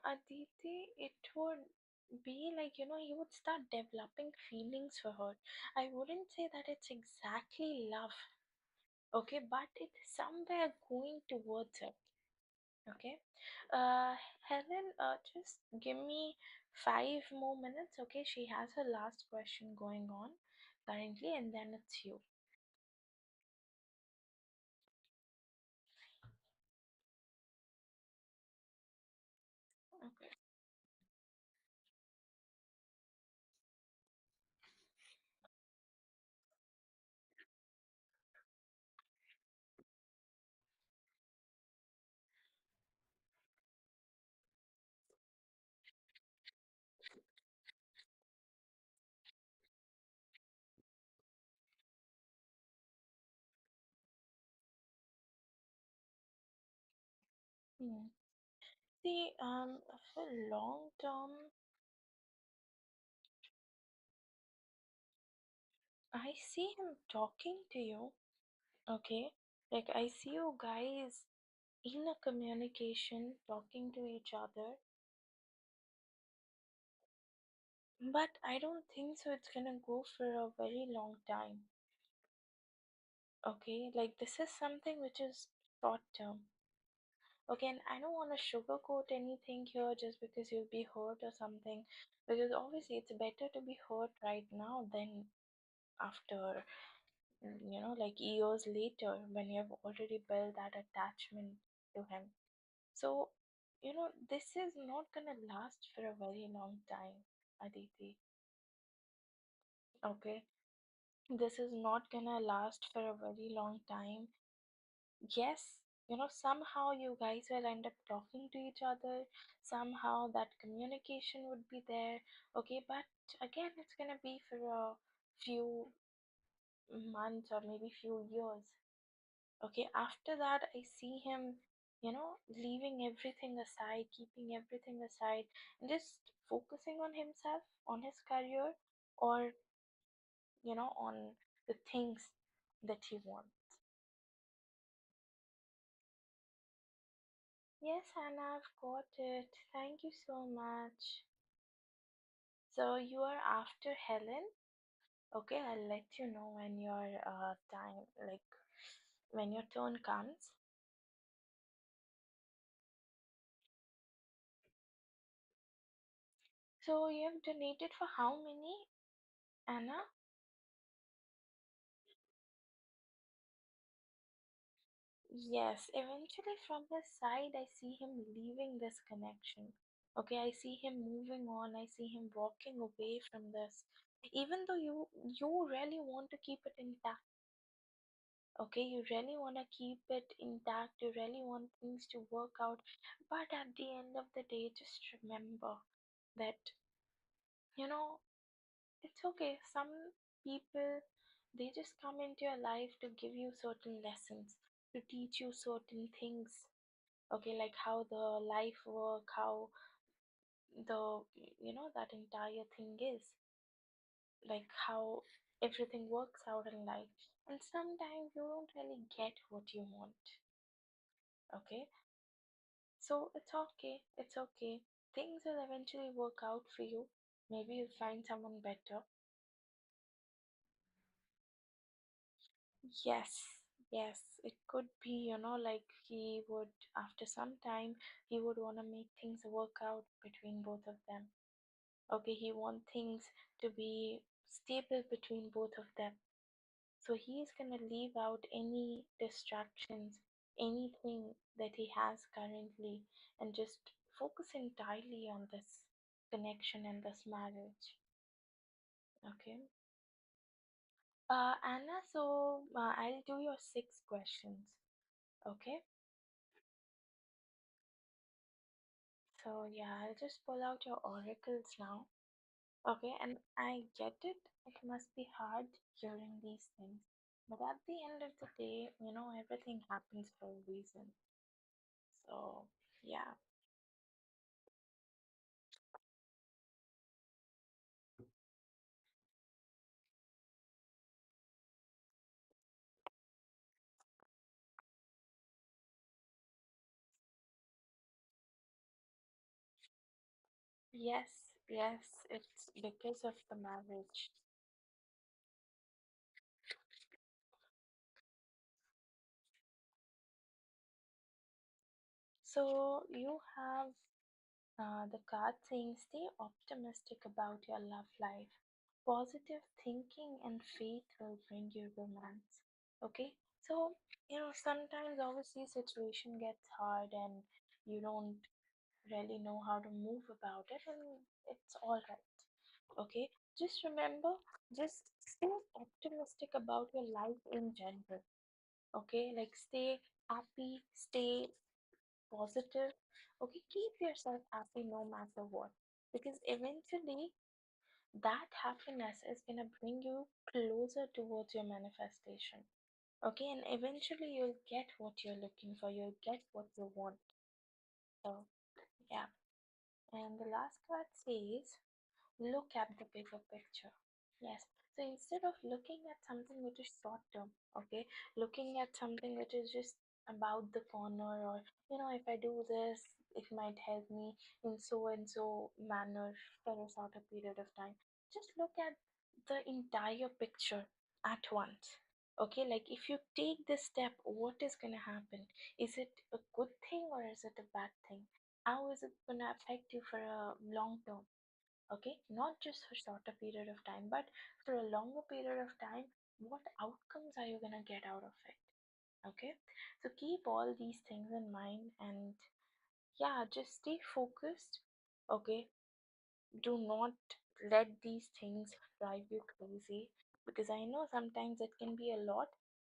Aditi, it would be like, he would start developing feelings for her. I wouldn't say that it's exactly love, okay, but it's somewhere going towards it, okay. Uh, Helen, just give me 5 more minutes, okay? She has her last question going on currently, and then it's you. Okay. Hmm. See, for long term, I see him talking to you, okay? Like, I see you guys in a communication, talking to each other, but I don't think so it's gonna go for a very long time, okay? Like, this is something which is short term, okay? And I don't want to sugarcoat anything here just because you'll be hurt or something, because obviously it's better to be hurt right now than after, like years later when you have already built that attachment to him. So, this is not gonna last for a very long time, Aditi. Okay? This is not gonna last for a very long time. Yes, somehow you guys will end up talking to each other, somehow that communication would be there. Okay, but again, it's gonna be for a few months or maybe few years. Okay, after that, I see him, leaving everything aside, keeping everything aside, and just focusing on himself, on his career, or, on the things that he wants. Yes, Hannah, I've got it. Thank you so much. So you are after Helen? Okay, I'll let you know when your time, like when your turn comes. So you have donated for how many, Anna? Yes, eventually from his side, I see him leaving this connection. Okay, I see him moving on. I see him walking away from this. Even though you really want to keep it intact. Okay, you really want to keep it intact. You really want things to work out. But at the end of the day, just remember that, you know, it's okay. Some people, they just come into your life to give you certain lessons, to teach you certain things. Okay, like how the life work, how the, that entire thing is, like how everything works out in life. And sometimes you don't really get what you want. Okay, so it's okay. It's okay. Things will eventually work out for you. Maybe you'll find someone better. Yes, yes, it could be, like he would, after some time, he would want to make things work out between both of them. Okay, he want things to be stable between both of them. So he's gonna leave out any distractions, anything that he has currently, and just focus entirely on this connection and this marriage. Okay. Anna, so I'll do your 6 questions. Okay. So yeah, I'll just pull out your oracles now. Okay, and I get it. It must be hard hearing these things. But at the end of the day, everything happens for a reason. So yeah. Yes, yes, it's because of the marriage. So you have the card saying stay optimistic about your love life. Positive thinking and faith will bring you romance. Okay, so sometimes obviously situation gets hard and you don't really know how to move about it, and it's all right. Okay, just remember, just stay optimistic about your life in general. Okay, like stay happy, stay positive. Okay, keep yourself happy no matter what, because eventually that happiness is going to bring you closer towards your manifestation. Okay, and eventually you'll get what you're looking for, you'll get what you want. So yeah, and the last card says look at the bigger picture. Yes. So instead of looking at something which is short term, okay, looking at something which is just about the corner, or if I do this, it might help me in so and so manner for a shorter period of time. Just look at the entire picture at once. Okay, like if you take this step, what is gonna happen? Is it a good thing or is it a bad thing? How is it gonna affect you for a long term? Okay, not just for shorter period of time, but for a longer period of time, what outcomes are you gonna get out of it? Okay, so keep all these things in mind, and yeah, just stay focused. Okay, do not let these things drive you crazy, because I know sometimes it can be a lot,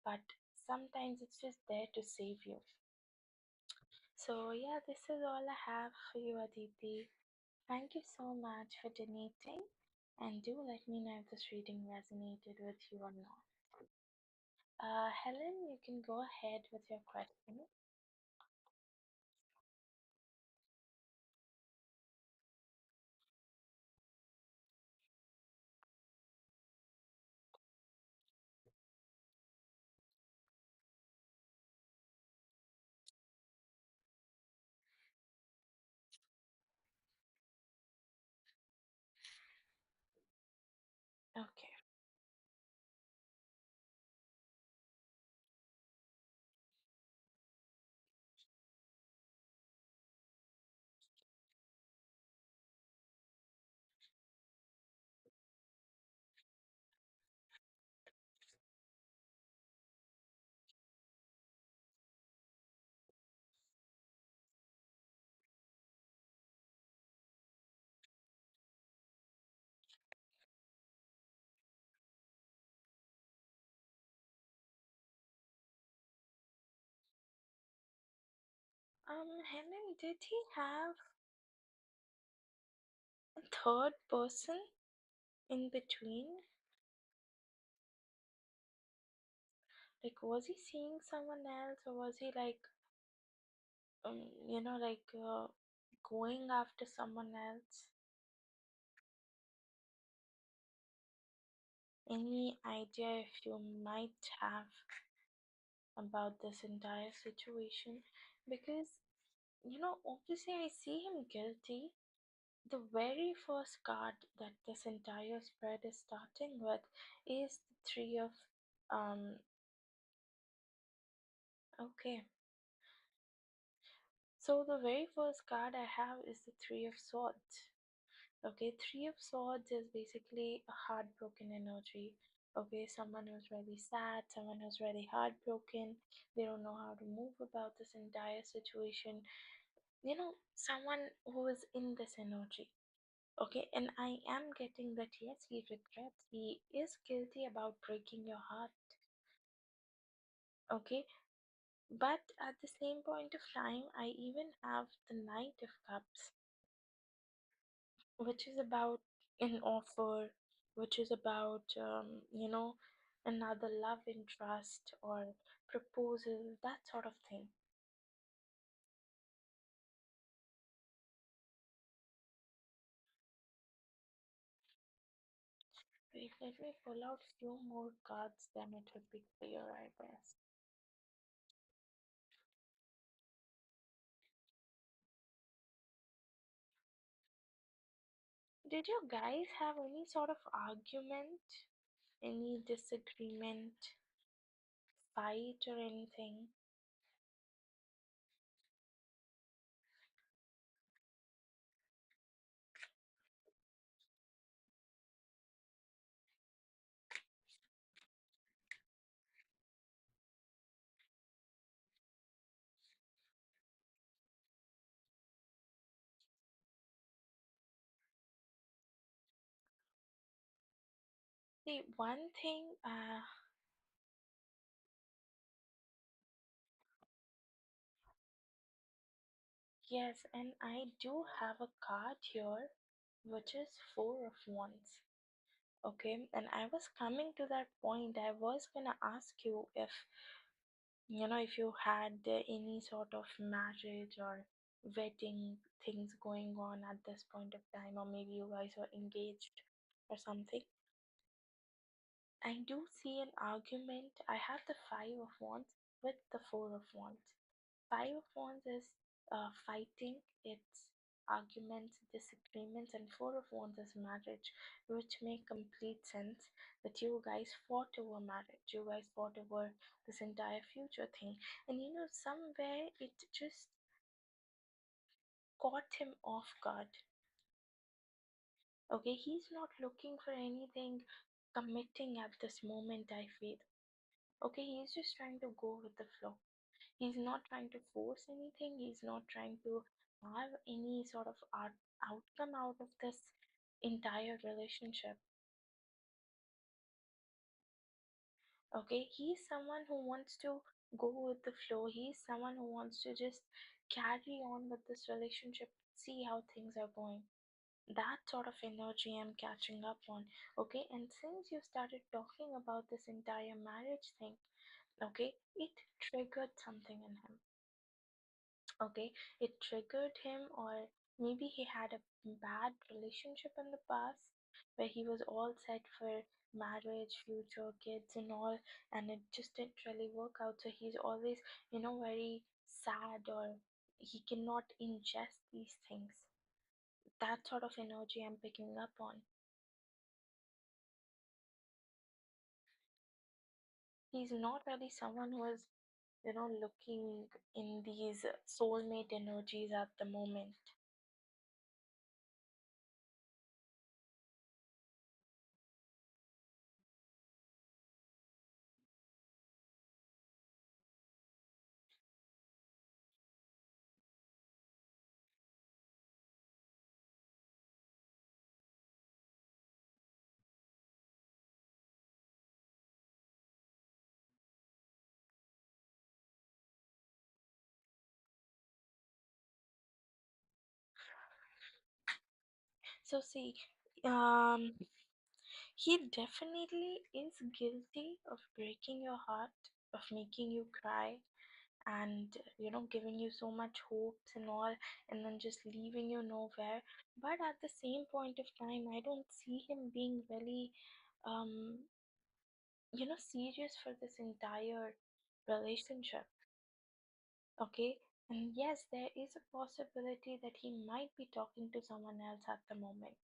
but sometimes it's just there to save you. So, yeah, this is all I have for you, Aditi. Thank you so much for donating, and do let me know if this reading resonated with you or not. Helen, you can go ahead with your question. Okay. Helen, did he have a third person in between? Like, was he seeing someone else, or was he like, like going after someone else? Any idea if you might have about this entire situation? Because, obviously, I see him guilty. The very first card that this entire spread is starting with is the three of okay. So the very first card I have is the Three of Swords. Okay, Three of Swords is basically a heartbroken energy. Okay, someone who's really sad, someone who's really heartbroken. They don't know how to move about this entire situation. Someone who is in this energy. Okay, and I am getting that yes, he regrets, he is guilty about breaking your heart. Okay, but at the same point of time, I even have the Knight of Cups, which is about an offer, which is about, another love interest or proposal, that sort of thing. Wait, let me pull out few more cards, then it would be clear, I guess. Did you guys have any sort of argument, any disagreement, fight, or anything? See, one thing, yes, and I do have a card here, which is Four of Wands. Okay, and I was coming to that point. I was gonna ask you if you had any sort of marriage or wedding things going on at this point of time, or maybe you guys are engaged or something. I do see an argument. I have the Five of Wands with the Four of Wands. Five of Wands is fighting, it's arguments, disagreements, and Four of Wands is marriage, which make complete sense that you guys fought over marriage, you guys fought over this entire future thing, and somewhere it just caught him off guard. Okay, he's not looking for anything committing at this moment, I feel. Okay, he's just trying to go with the flow. He's not trying to force anything. He's not trying to have any sort of outcome out of this entire relationship. Okay, he's someone who wants to go with the flow. He's someone who wants to just carry on with this relationship, see how things are going. That sort of energy I'm catching up on. Okay, and since you started talking about this entire marriage thing, okay, it triggered something in him. Okay, it triggered him, or maybe he had a bad relationship in the past where he was all set for marriage, future, kids, and all, and it just didn't really work out. So he's always, very sad, or he cannot ingest these things. That sort of energy I'm picking up on. He's not really someone who is, looking in these soulmate energies at the moment. So see, um, he definitely is guilty of breaking your heart, of making you cry, and giving you so much hopes and all, and then just leaving you nowhere. But at the same point of time, I don't see him being really, um, serious for this entire relationship. Okay. And yes, there is a possibility that he might be talking to someone else at the moment.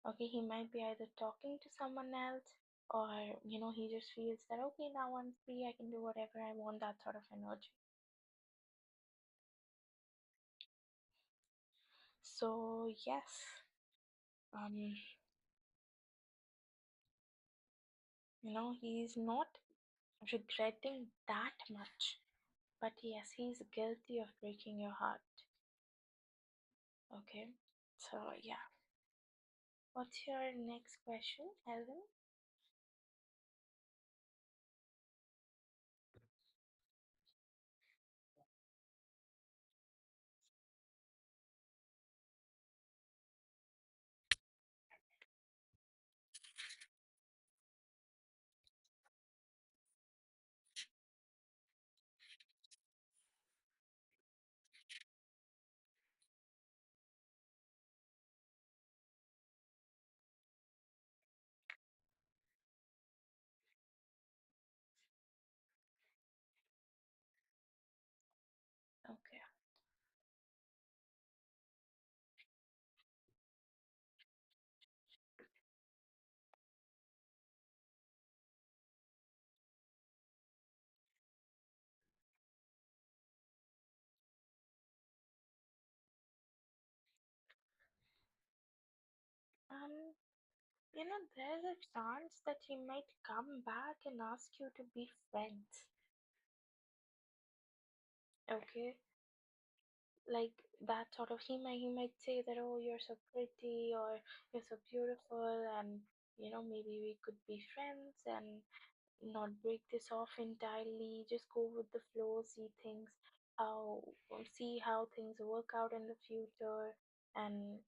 Okay, he might be either talking to someone else, or he just feels that okay, now I'm free, I can do whatever I want, that sort of energy. So yes, um he's not regretting that much, but yes, he's guilty of breaking your heart. Okay, so yeah, what's your next question, Elvin? Okay. um there's a chance that he might come back and ask you to be friends. Okay, like that sort of, he might say that, oh, you're so pretty, or you're so beautiful, and maybe we could be friends and not break this off entirely, just go with the flow, how see how things work out in the future, and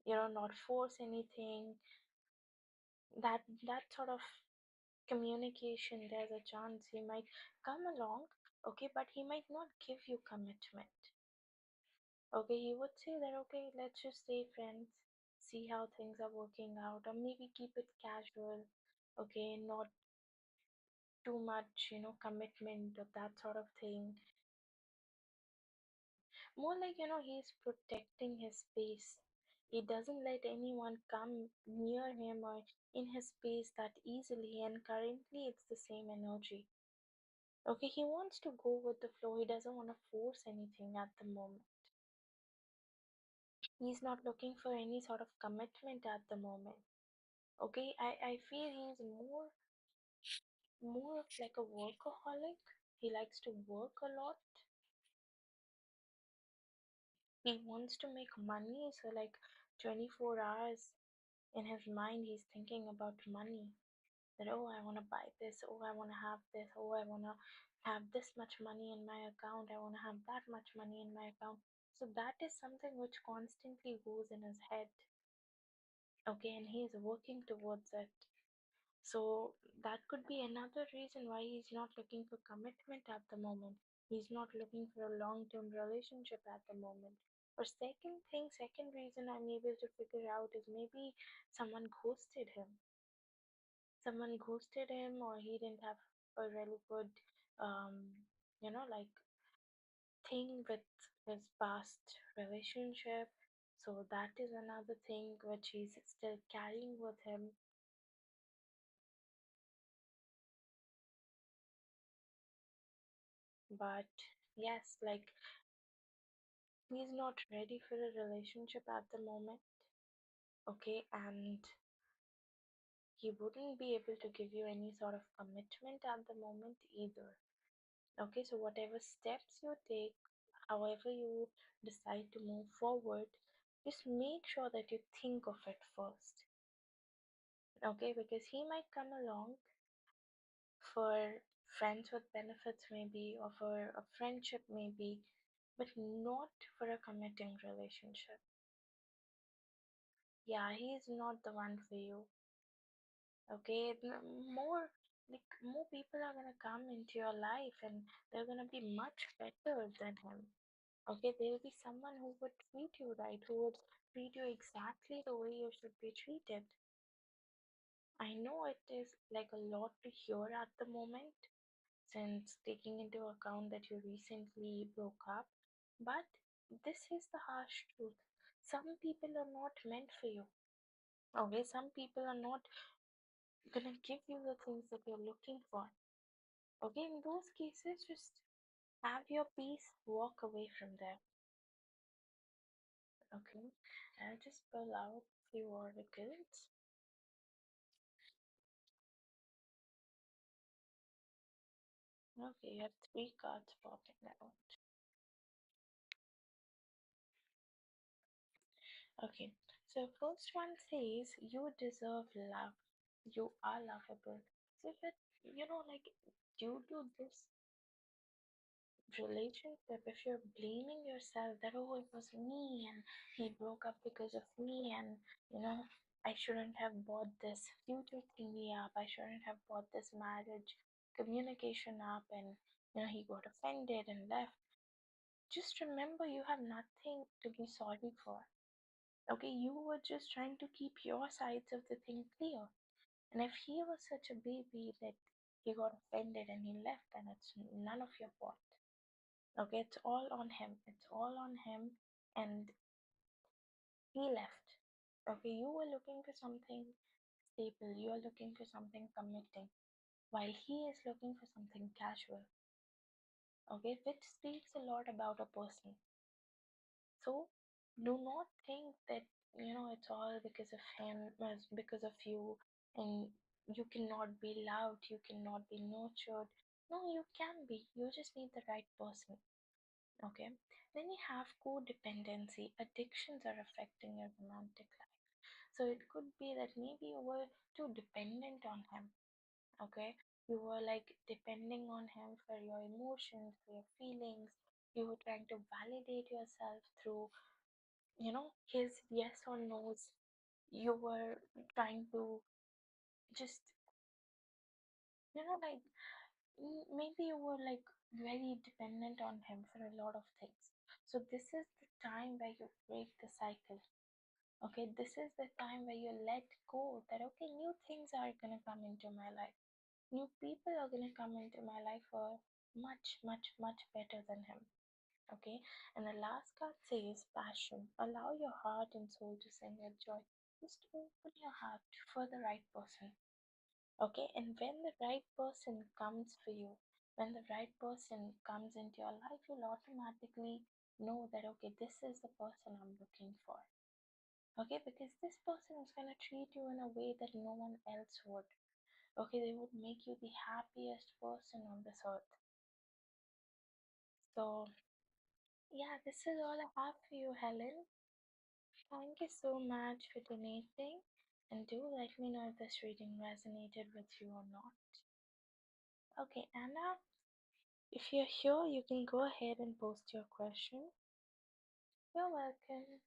not force anything. That sort of communication, there's a chance he might come along. Okay, but he might not give you commitment. Okay, he would say that, okay, let's just stay friends, see how things are working out, or maybe keep it casual. Okay, not too much, commitment or that sort of thing. More like, he's protecting his space. He doesn't let anyone come near him or in his space that easily, and currently it's the same energy. Okay, he wants to go with the flow, he doesn't want to force anything at the moment. He's not looking for any sort of commitment at the moment. Okay, I feel he's more of like a workaholic. He likes to work a lot. He wants to make money, so like 24 hours in his mind he's thinking about money. That, oh, I want to buy this, oh, I want to have this, oh, I want to have this much money in my account, I want to have that much money in my account. So that is something which constantly goes in his head, okay, and he is working towards it. So that could be another reason why he's not looking for commitment at the moment. He's not looking for a long term relationship at the moment. Or second reason I'm able to figure out is maybe someone ghosted him. Someone ghosted him, or he didn't have a really good, like thing with his past relationship. So that is another thing which he's still carrying with him. But yes, like he's not ready for a relationship at the moment, okay, and he wouldn't be able to give you any sort of commitment at the moment either. Okay, so whatever steps you take, however you decide to move forward, just make sure that you think of it first. Okay, because he might come along for friends with benefits, maybe, or for a friendship, maybe, but not for a committing relationship. Yeah, he's not the one for you. Okay, more people are gonna come into your life, and they're gonna be much better than him. Okay, there will be someone who would treat you right, who would treat you exactly the way you should be treated. I know it is like a lot to hear at the moment, since taking into account that you recently broke up, but this is the harsh truth. Some people are not meant for you. Okay, some people are not gonna give you the things that you're looking for. Okay, in those cases, just have your peace, walk away from there. Okay, I'll just pull out few oracles. Okay, you have three cards popping out. Okay, so first one says you deserve love. You are lovable. So if it, like due to this relationship, if you're blaming yourself that, oh, it was me and he broke up because of me, and you know I shouldn't have bought this future thingy app, I shouldn't have bought this marriage communication app, and he got offended and left. Just remember, you have nothing to be sorry for. Okay, you were just trying to keep your sides of the thing clear. And if he was such a baby that he got offended and he left, then it's none of your fault. Okay, it's all on him. It's all on him. And he left. Okay, you were looking for something stable. You are looking for something committing, while he is looking for something casual. Okay, which speaks a lot about a person. So do not think that it's all because of him, because of you, and you cannot be loved, you cannot be nurtured. No, you can be. You just need the right person. Okay. Then you have codependency. Addictions are affecting your romantic life. So it could be that maybe you were too dependent on him. Okay. You were like depending on him for your emotions, for your feelings. You were trying to validate yourself through his yes or no's. You were trying to just, like, maybe you were like very dependent on him for a lot of things. So this is the time where you break the cycle. Okay, this is the time where you let go that, okay, new things are gonna come into my life. New people are gonna come into my life who are much, much, much better than him. Okay, and the last card says passion. Allow your heart and soul to sing your joy. Just open your heart for the right person. Okay, and when the right person comes for you, when the right person comes into your life, you'll automatically know that, okay, this is the person I'm looking for. Okay, because this person is going to treat you in a way that no one else would. Okay, they would make you the happiest person on this earth. So, yeah, this is all I have for you, Helen. Thank you so much for donating, and do let me know if this reading resonated with you or not. Okay, Anna, If you're here, you can go ahead and post your question. You're welcome.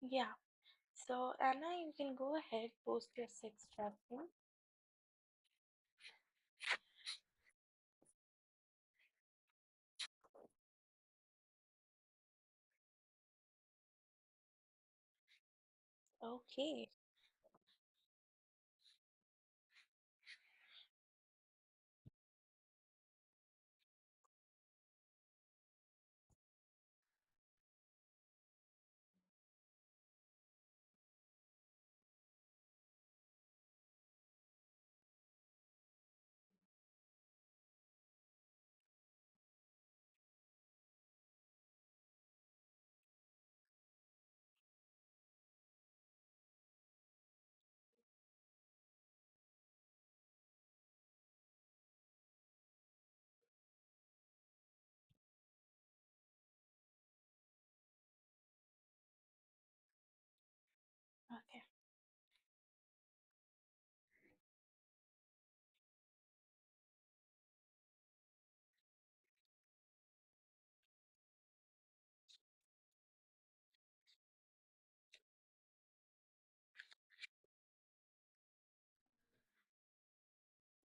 Yeah. So, Anna, you can go ahead, post your sixth question. Okay. Okay.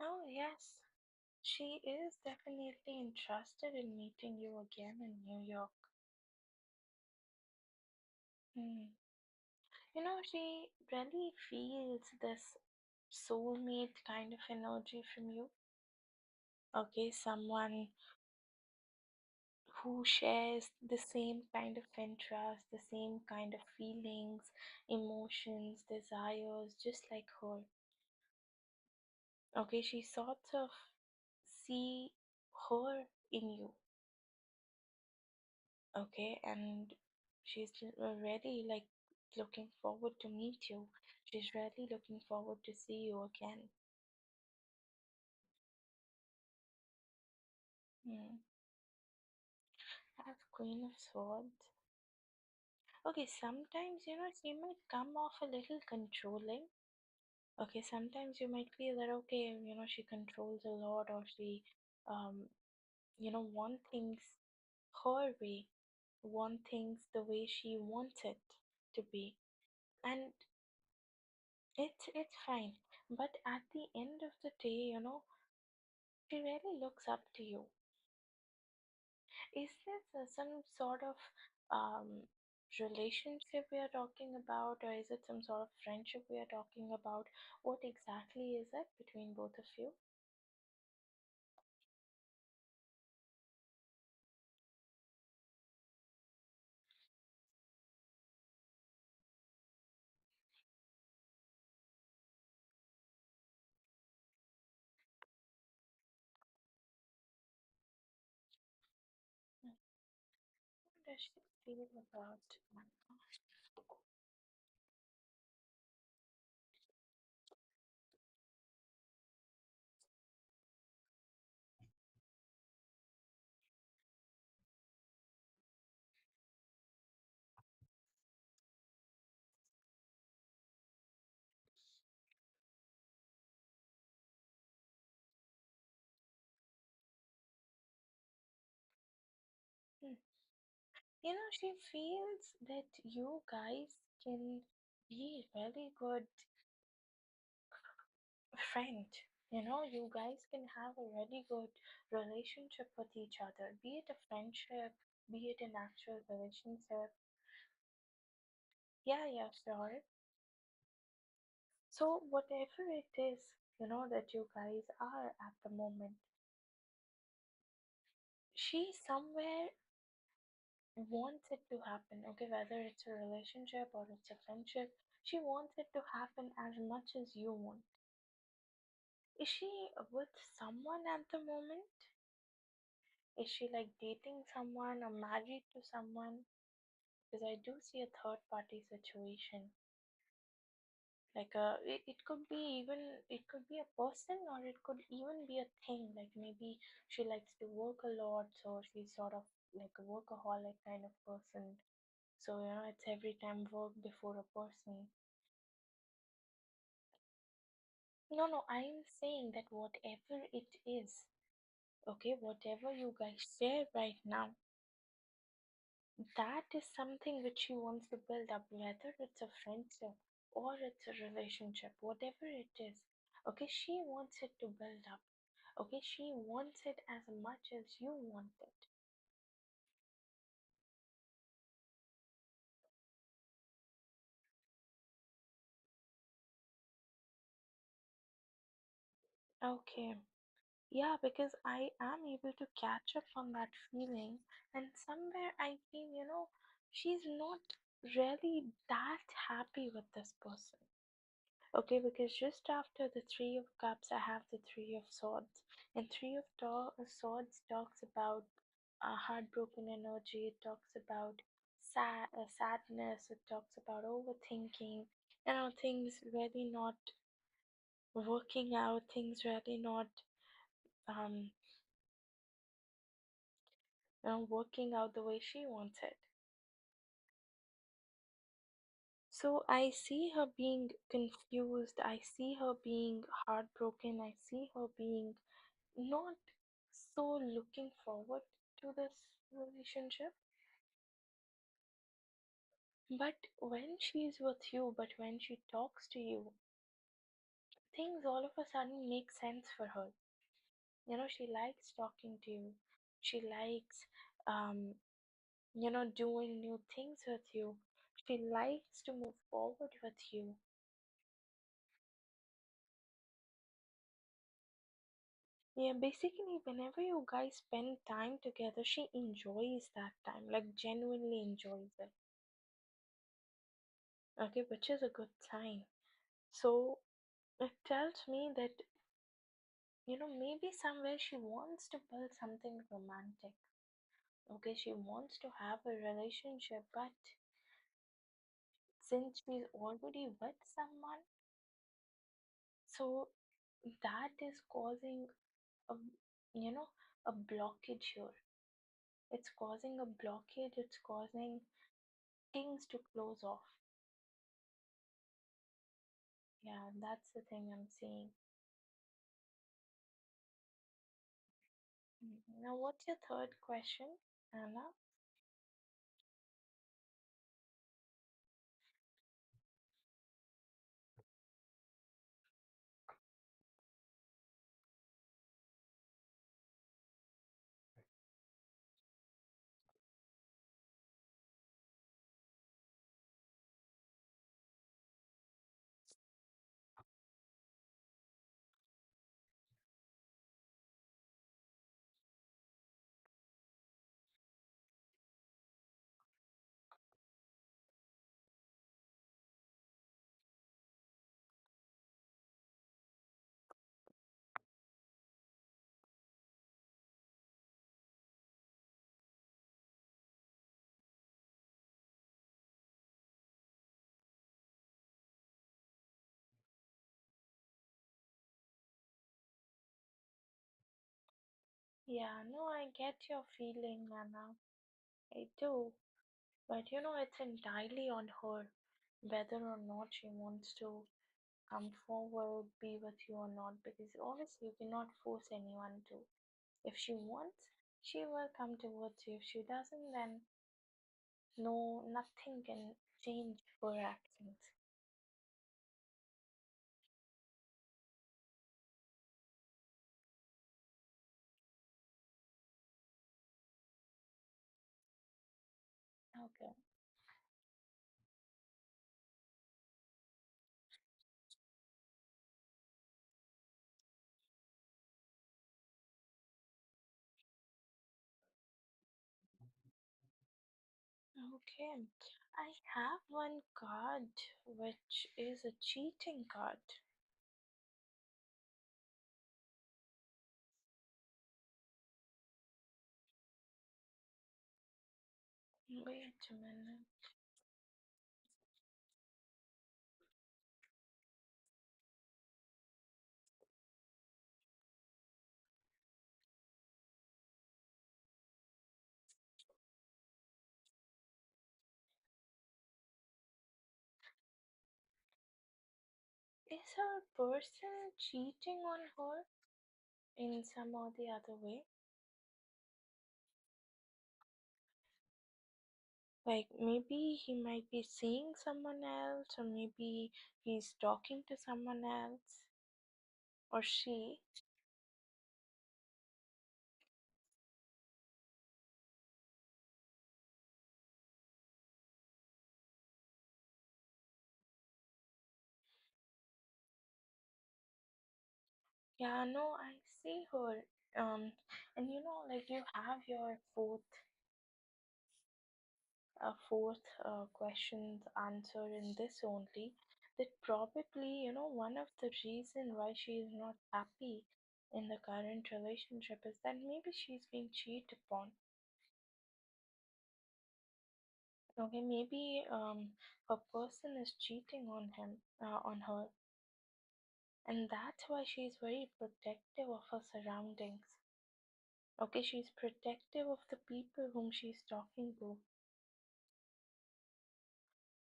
Oh, yes. She is definitely interested in meeting you again in New York. Hmm. You know, she really feels this soulmate kind of energy from you. Okay, someone who shares the same kind of interest, the same kind of feelings, emotions, desires, just like her. Okay, she sort of see her in you. Okay, and she's already like looking forward to meet you. She's really looking forward to see you again. Hmm. As Queen of Swords. Okay, sometimes she might come off a little controlling. Okay, sometimes you might feel that okay, she controls a lot, or she, um, want things her way, want things the way she wants it to be, and it's fine. But at the end of the day, she really looks up to you. Is this some sort of um, relationship we are talking about, or is it some sort of friendship we are talking about? What exactly is it between both of you? Hmm, what does she feel about? Hmm. She feels that you guys can be really good friend. You guys can have a really good relationship with each other, be it a friendship, be it an actual relationship. Yeah, yeah, sure. So, whatever it is, that you guys are at the moment, she's somewhere. wants it to happen, okay, whether it's a relationship or it's a friendship. She wants it to happen as much as you want. Is she with someone at the moment? Is she like dating someone or married to someone? Because I do see a third party situation. Like it could be even, it could be a person or it could even be a thing. Like maybe she likes to work a lot, so she's sort of like a workaholic kind of person. So it's every time work before a person. No, no, I'm saying that whatever it is, okay, whatever you guys share right now, that is something which she wants to build up, whether it's a friendship or it's a relationship, whatever it is. Okay, she wants it to build up. Okay, she wants it as much as you want it. Okay, yeah, because I am able to catch up on that feeling, and somewhere I feel, she's not really that happy with this person. Okay, because just after the Three of Cups, I have the Three of Swords. And Swords talks about heartbroken energy, it talks about sadness, it talks about overthinking, things really not working out, things really not um, working out the way she wants it. So I see her being confused, I see her being heartbroken, I see her being not so looking forward to this relationship. But when she's with you, but when she talks to you, things all of a sudden make sense for her. She likes talking to you. She likes, um, doing new things with you. She likes to move forward with you. Yeah, basically, whenever you guys spend time together, she enjoys that time, like genuinely enjoys it. Okay, which is a good sign. So it tells me that, maybe somewhere she wants to build something romantic. Okay, she wants to have a relationship, but since she's already with someone, so that is causing a, you know, a blockage here. It's causing a blockage, it's causing things to close off. Yeah, that's the thing I'm seeing. Now, what's your third question, Anna? Yeah, no, I get your feeling, Anna. I do. But it's entirely on her whether or not she wants to come forward, be with you or not, because honestly, you cannot force anyone to. If she wants, she will come towards you. If she doesn't, then no, nothing can change her actions. Okay. Okay. I have one card which is a cheating card. Wait a minute. Is her person cheating on her in some or the other way? Like maybe he might be seeing someone else, or maybe he's talking to someone else, or she. Yeah, no, I see her. And like you have your fourth question's answer in this only. That probably, one of the reason why she is not happy in the current relationship is that maybe she's being cheated upon. Okay, maybe her person is cheating on on her, and that's why she's very protective of her surroundings. Okay, she's protective of the people whom she's talking to.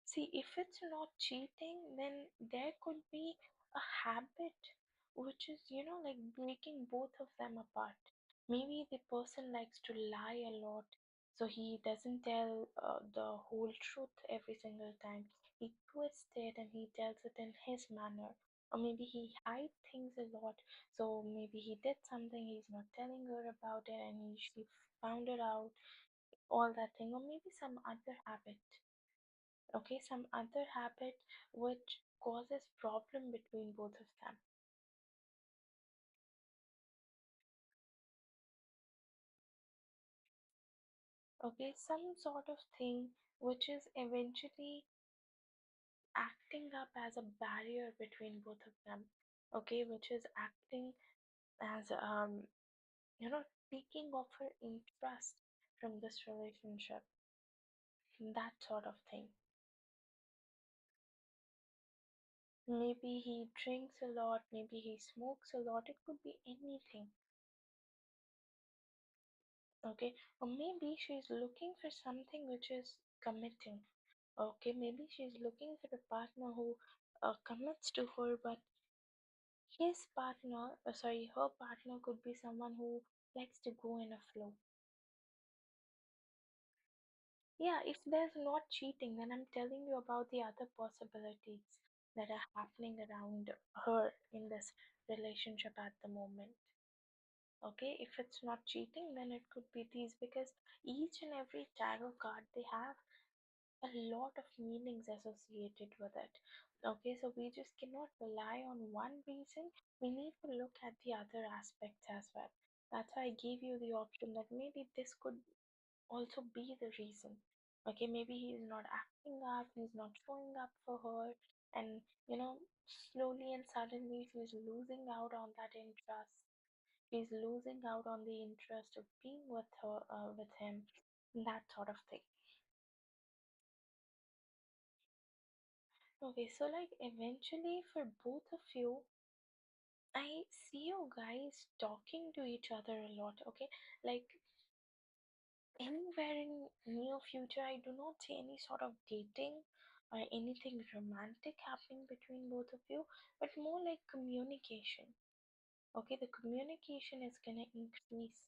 See, if it's not cheating, then there could be a habit which is, like breaking both of them apart. Maybe the person likes to lie a lot, so he doesn't tell the whole truth every single time. He twists it and he tells it in his manner. Or maybe he hides things a lot, so maybe he did something he's not telling her about it, and she found it out, all that thing. Or maybe some other habit, okay, some other habit which causes problem between both of them. Okay, some sort of thing which is eventually acting up as a barrier between both of them. Okay, which is acting as taking off her interest from this relationship, that sort of thing. Maybe he drinks a lot, maybe he smokes a lot, it could be anything. Okay, or maybe she's looking for something which is committing. Okay, maybe she's looking for a partner who commits to her, but her partner could be someone who likes to go in a flow. Yeah, if there's not cheating, then I'm telling you about the other possibilities that are happening around her in this relationship at the moment. Okay, if it's not cheating, then it could be these, because each and every tarot card, they have a lot of meanings associated with it. Okay, so we just cannot rely on one reason. We need to look at the other aspects as well. That's why I gave you the option that maybe this could also be the reason. Okay, maybe he's not acting up, he's not showing up for her, and slowly and suddenly she's losing out on that interest. He's losing out on the interest of being with her, with him, that sort of thing. Okay, so like eventually for both of you, I see you guys talking to each other a lot. Okay, like anywhere in near future, I do not see any sort of dating or anything romantic happening between both of you, but more like communication. Okay, the communication is gonna increase.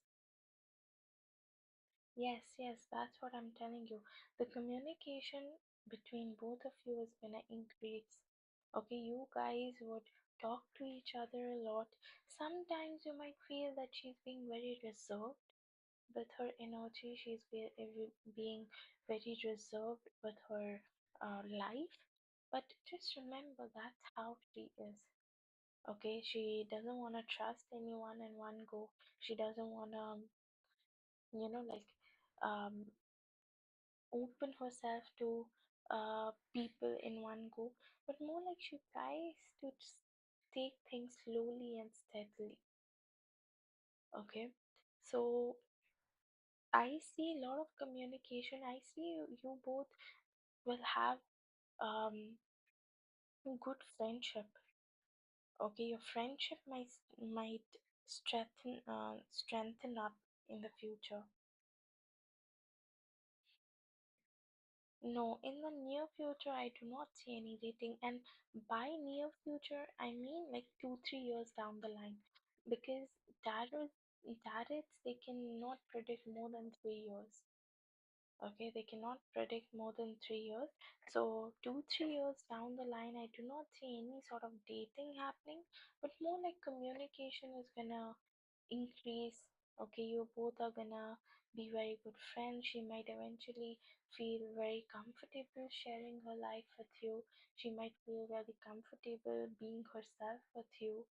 Yes, yes, that's what I'm telling you. The communication between both of you is gonna increase. Okay, you guys would talk to each other a lot. Sometimes you might feel that she's being very reserved with her energy, being very reserved with her life. But just remember that's how she is. Okay, she doesn't want to trust anyone in one go. She doesn't want to, like, um, open herself to people in one go, but more like she tries to just take things slowly and steadily. Okay, so I see a lot of communication. I see you both will have good friendship. Okay, your friendship might strengthen up in the future. No, in the near future, I do not see any dating. And by near future, I mean like 2, 3 years down the line. Because tarots, they cannot predict more than 3 years. Okay, they cannot predict more than 3 years. So 2, 3 years down the line, I do not see any sort of dating happening, but more like communication is gonna increase. Okay, you both are gonna be very good friends. She might eventually feel very comfortable sharing her life with you. She might feel very comfortable being herself with you.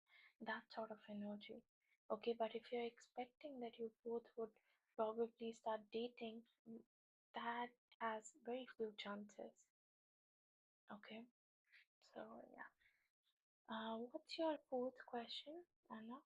That sort of energy. Okay, but if you're expecting that you both would probably start dating, that has very few chances. Okay, so yeah. What's your fourth question, Anna?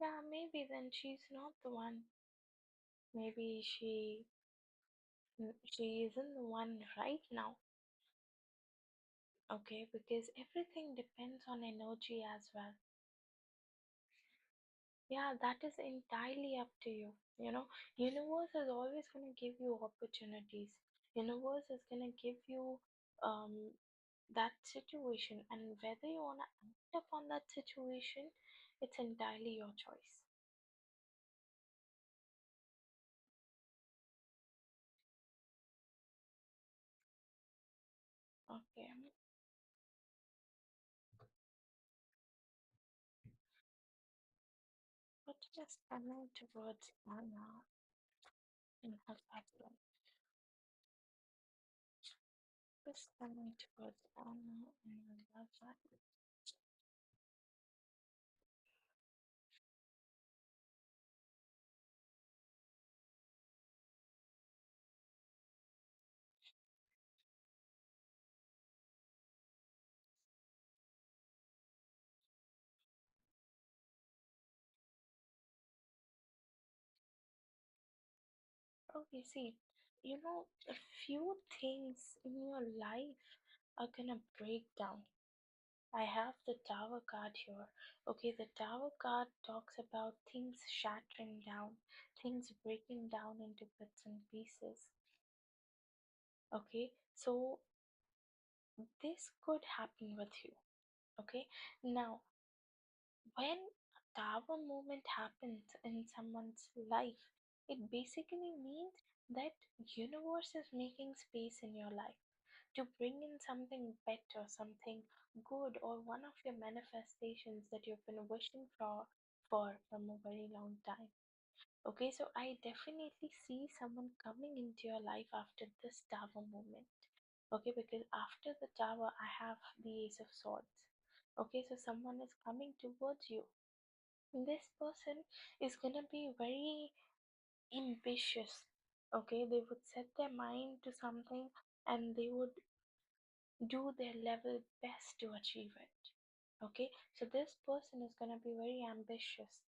Yeah, maybe then she's not the one. Maybe she isn't the one right now. Okay, because everything depends on energy as well. Yeah, that is entirely up to you. Universe is always gonna give you opportunities. Universe is gonna give you um that situation, and whether you wanna act upon that situation, it's entirely your choice. Okay, but just coming towards Anna in her husband. Just coming towards Anna in her love life. Okay, see, a few things in your life are gonna break down. I have the Tower card here. Okay, the Tower card talks about things shattering down, things breaking down into bits and pieces. Okay, so this could happen with you. Okay, now when a Tower moment happens in someone's life, it basically means that universe is making space in your life to bring in something better, something good, or one of your manifestations that you've been wishing for from a very long time. Okay, so I definitely see someone coming into your life after this tower moment. Okay, because after the tower, I have the Ace of Swords. Okay, so someone is coming towards you. This person is gonna be very ambitious. Okay, they would set their mind to something and they would do their level best to achieve it. Okay, so this person is going to be very ambitious.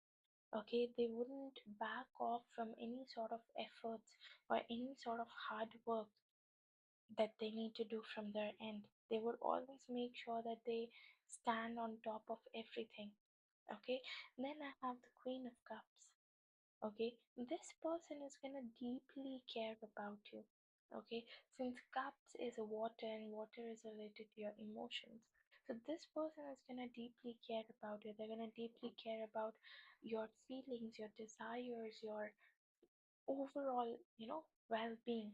Okay, they wouldn't back off from any sort of efforts or any sort of hard work that they need to do from their end. They would always make sure that they stand on top of everything. Okay, then I have the Queen of Cups. Okay, this person is gonna deeply care about you. Okay, since cups is a water and water is related to your emotions, so this person is gonna deeply care about you. They're gonna deeply care about your feelings, your desires, your overall well-being.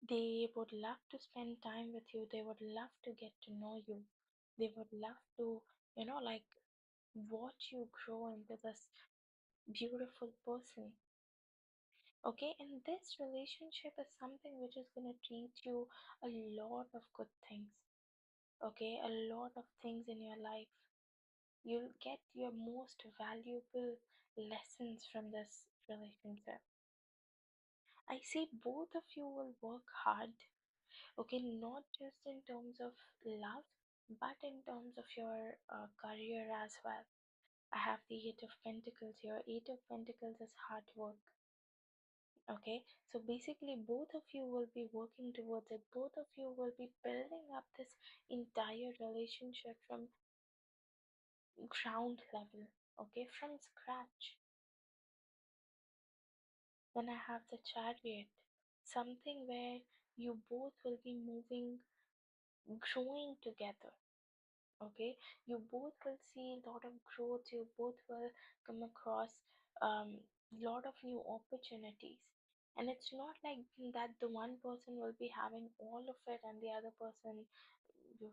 They would love to spend time with you. They would love to get to know you. They would love to like watch you grow into this beautiful person. Okay, and this relationship is something which is going to teach you a lot of good things. Okay, a lot of things in your life. You'll get your most valuable lessons from this relationship. I see both of you will work hard, okay, not just in terms of love, but in terms of your career as well. I have the Eight of Pentacles here. Eight of Pentacles is hard work. Okay, so basically, both of you will be working towards it. Both of you will be building up this entire relationship from ground level, okay, from scratch. Then I have the Chariot, something where you both will be moving, growing together. Okay, you both will see a lot of growth. You both will come across lot of new opportunities, and it's not like that the one person will be having all of it and the other person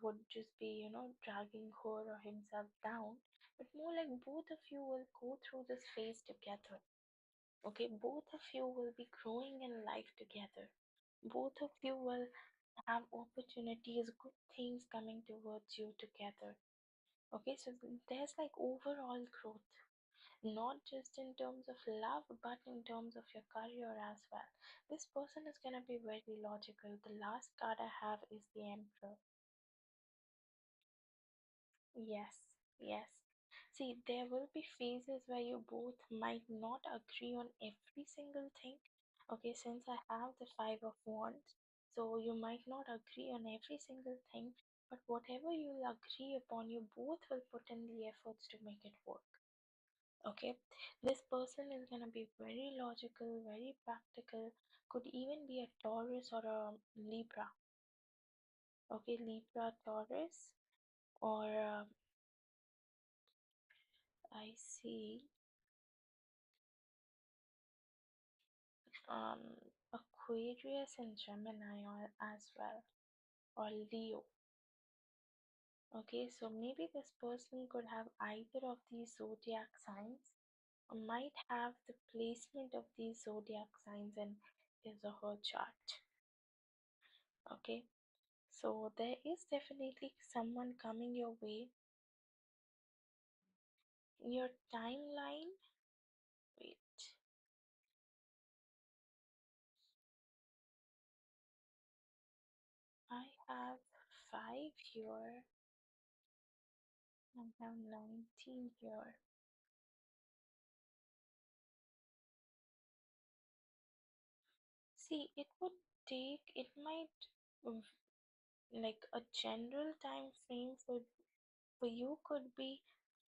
would just be, dragging her or himself down, but more like both of you will go through this phase together. Okay, both of you will be growing in life together. Both of you will have opportunities, good things coming towards you together. Okay, so there's like overall growth, not just in terms of love, but in terms of your career as well. This person is going to be very logical. The last card I have is the Emperor. Yes, yes. See, there will be phases where you both might not agree on every single thing. Okay, since I have the Five of Wands, so you might not agree on every single thing, but whatever you'll agree upon, you both will put in the efforts to make it work. Okay, this person is going to be very logical, very practical, could even be a Taurus or a Libra. Okay, Libra, Taurus, or I see um, Aquarius and Gemini as well, or Leo. Okay, so maybe this person could have either of these zodiac signs, or might have the placement of these zodiac signs in his or her chart. Okay, so there is definitely someone coming your way. Your timeline, wait, I have 5 here, I have 19 here. See, it would take, it might, v- like a general time frame for you could be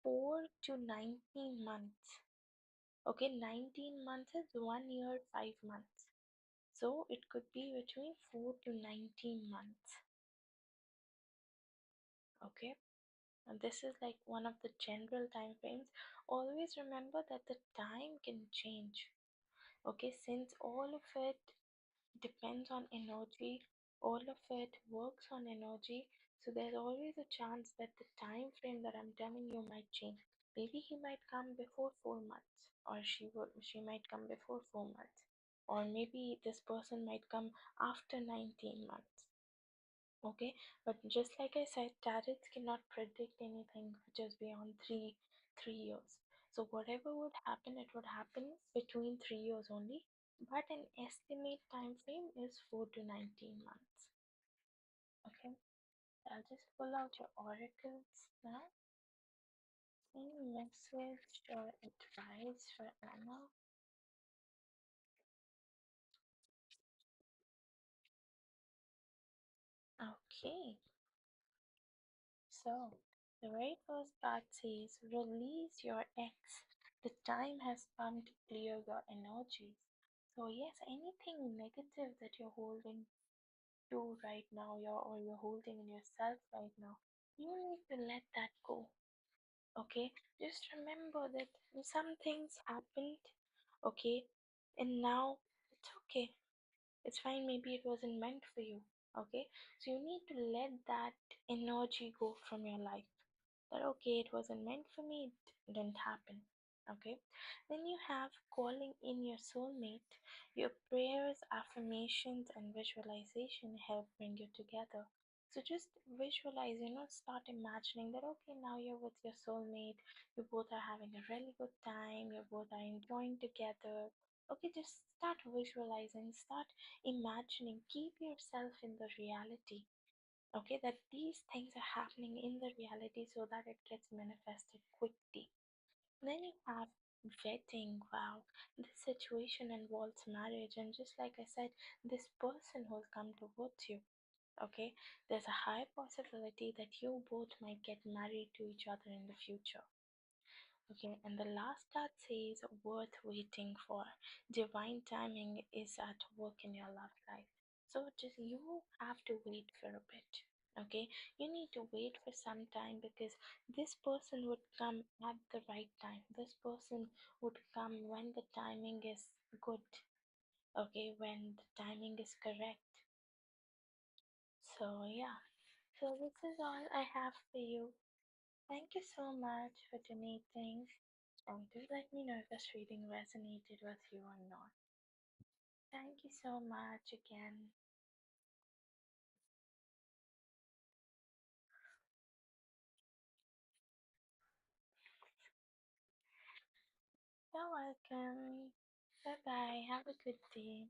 4 to 19 months. Okay, 19 months is 1 year, 5 months. So it could be between 4 to 19 months. Okay, and this is like one of the general time frames. Always remember that the time can change. Okay, since all of it depends on energy, all of it works on energy, so there's always a chance that the time frame that I'm telling you might change. Maybe he might come before 4 months, or she might come before 4 months, or maybe this person might come after 19 months. Okay, but just like I said, tarots cannot predict anything which is beyond three years. So whatever would happen, it would happen between 3 years only. But an estimate time frame is 4 to 19 months. Okay, I'll just pull out your oracles now. Any message or advice for Anna? Okay, so the very first part says release your ex. The time has come to clear your energies. So yes, anything negative that you're holding to right now, or you're holding in yourself right now, you need to let that go. Okay, just remember that some things happened. Okay, and now it's okay. It's fine. Maybe it wasn't meant for you. Okay, so you need to let that energy go from your life. That okay, it wasn't meant for me, it didn't happen. Okay, then you have calling in your soulmate. Your prayers, affirmations, and visualization help bring you together. So just visualize, start imagining that okay, now you're with your soulmate, you both are having a really good time, you both are enjoying together. Okay, just start visualizing, start imagining, keep yourself in the reality. Okay, that these things are happening in the reality so that it gets manifested quickly. Then you have vetting. Wow, this situation involves marriage, and just like I said, this person who's come towards you. Okay, there's a high possibility that you both might get married to each other in the future. Okay, and the last card says worth waiting for. Divine timing is at work in your love life. So just you have to wait for a bit. Okay, you need to wait for some time because this person would come at the right time. This person would come when the timing is good. Okay, when the timing is correct. So yeah, so this is all I have for you. Thank you so much for donating. Do let me know if this reading resonated with you or not. Thank you so much again. You're welcome. Bye bye. Have a good day.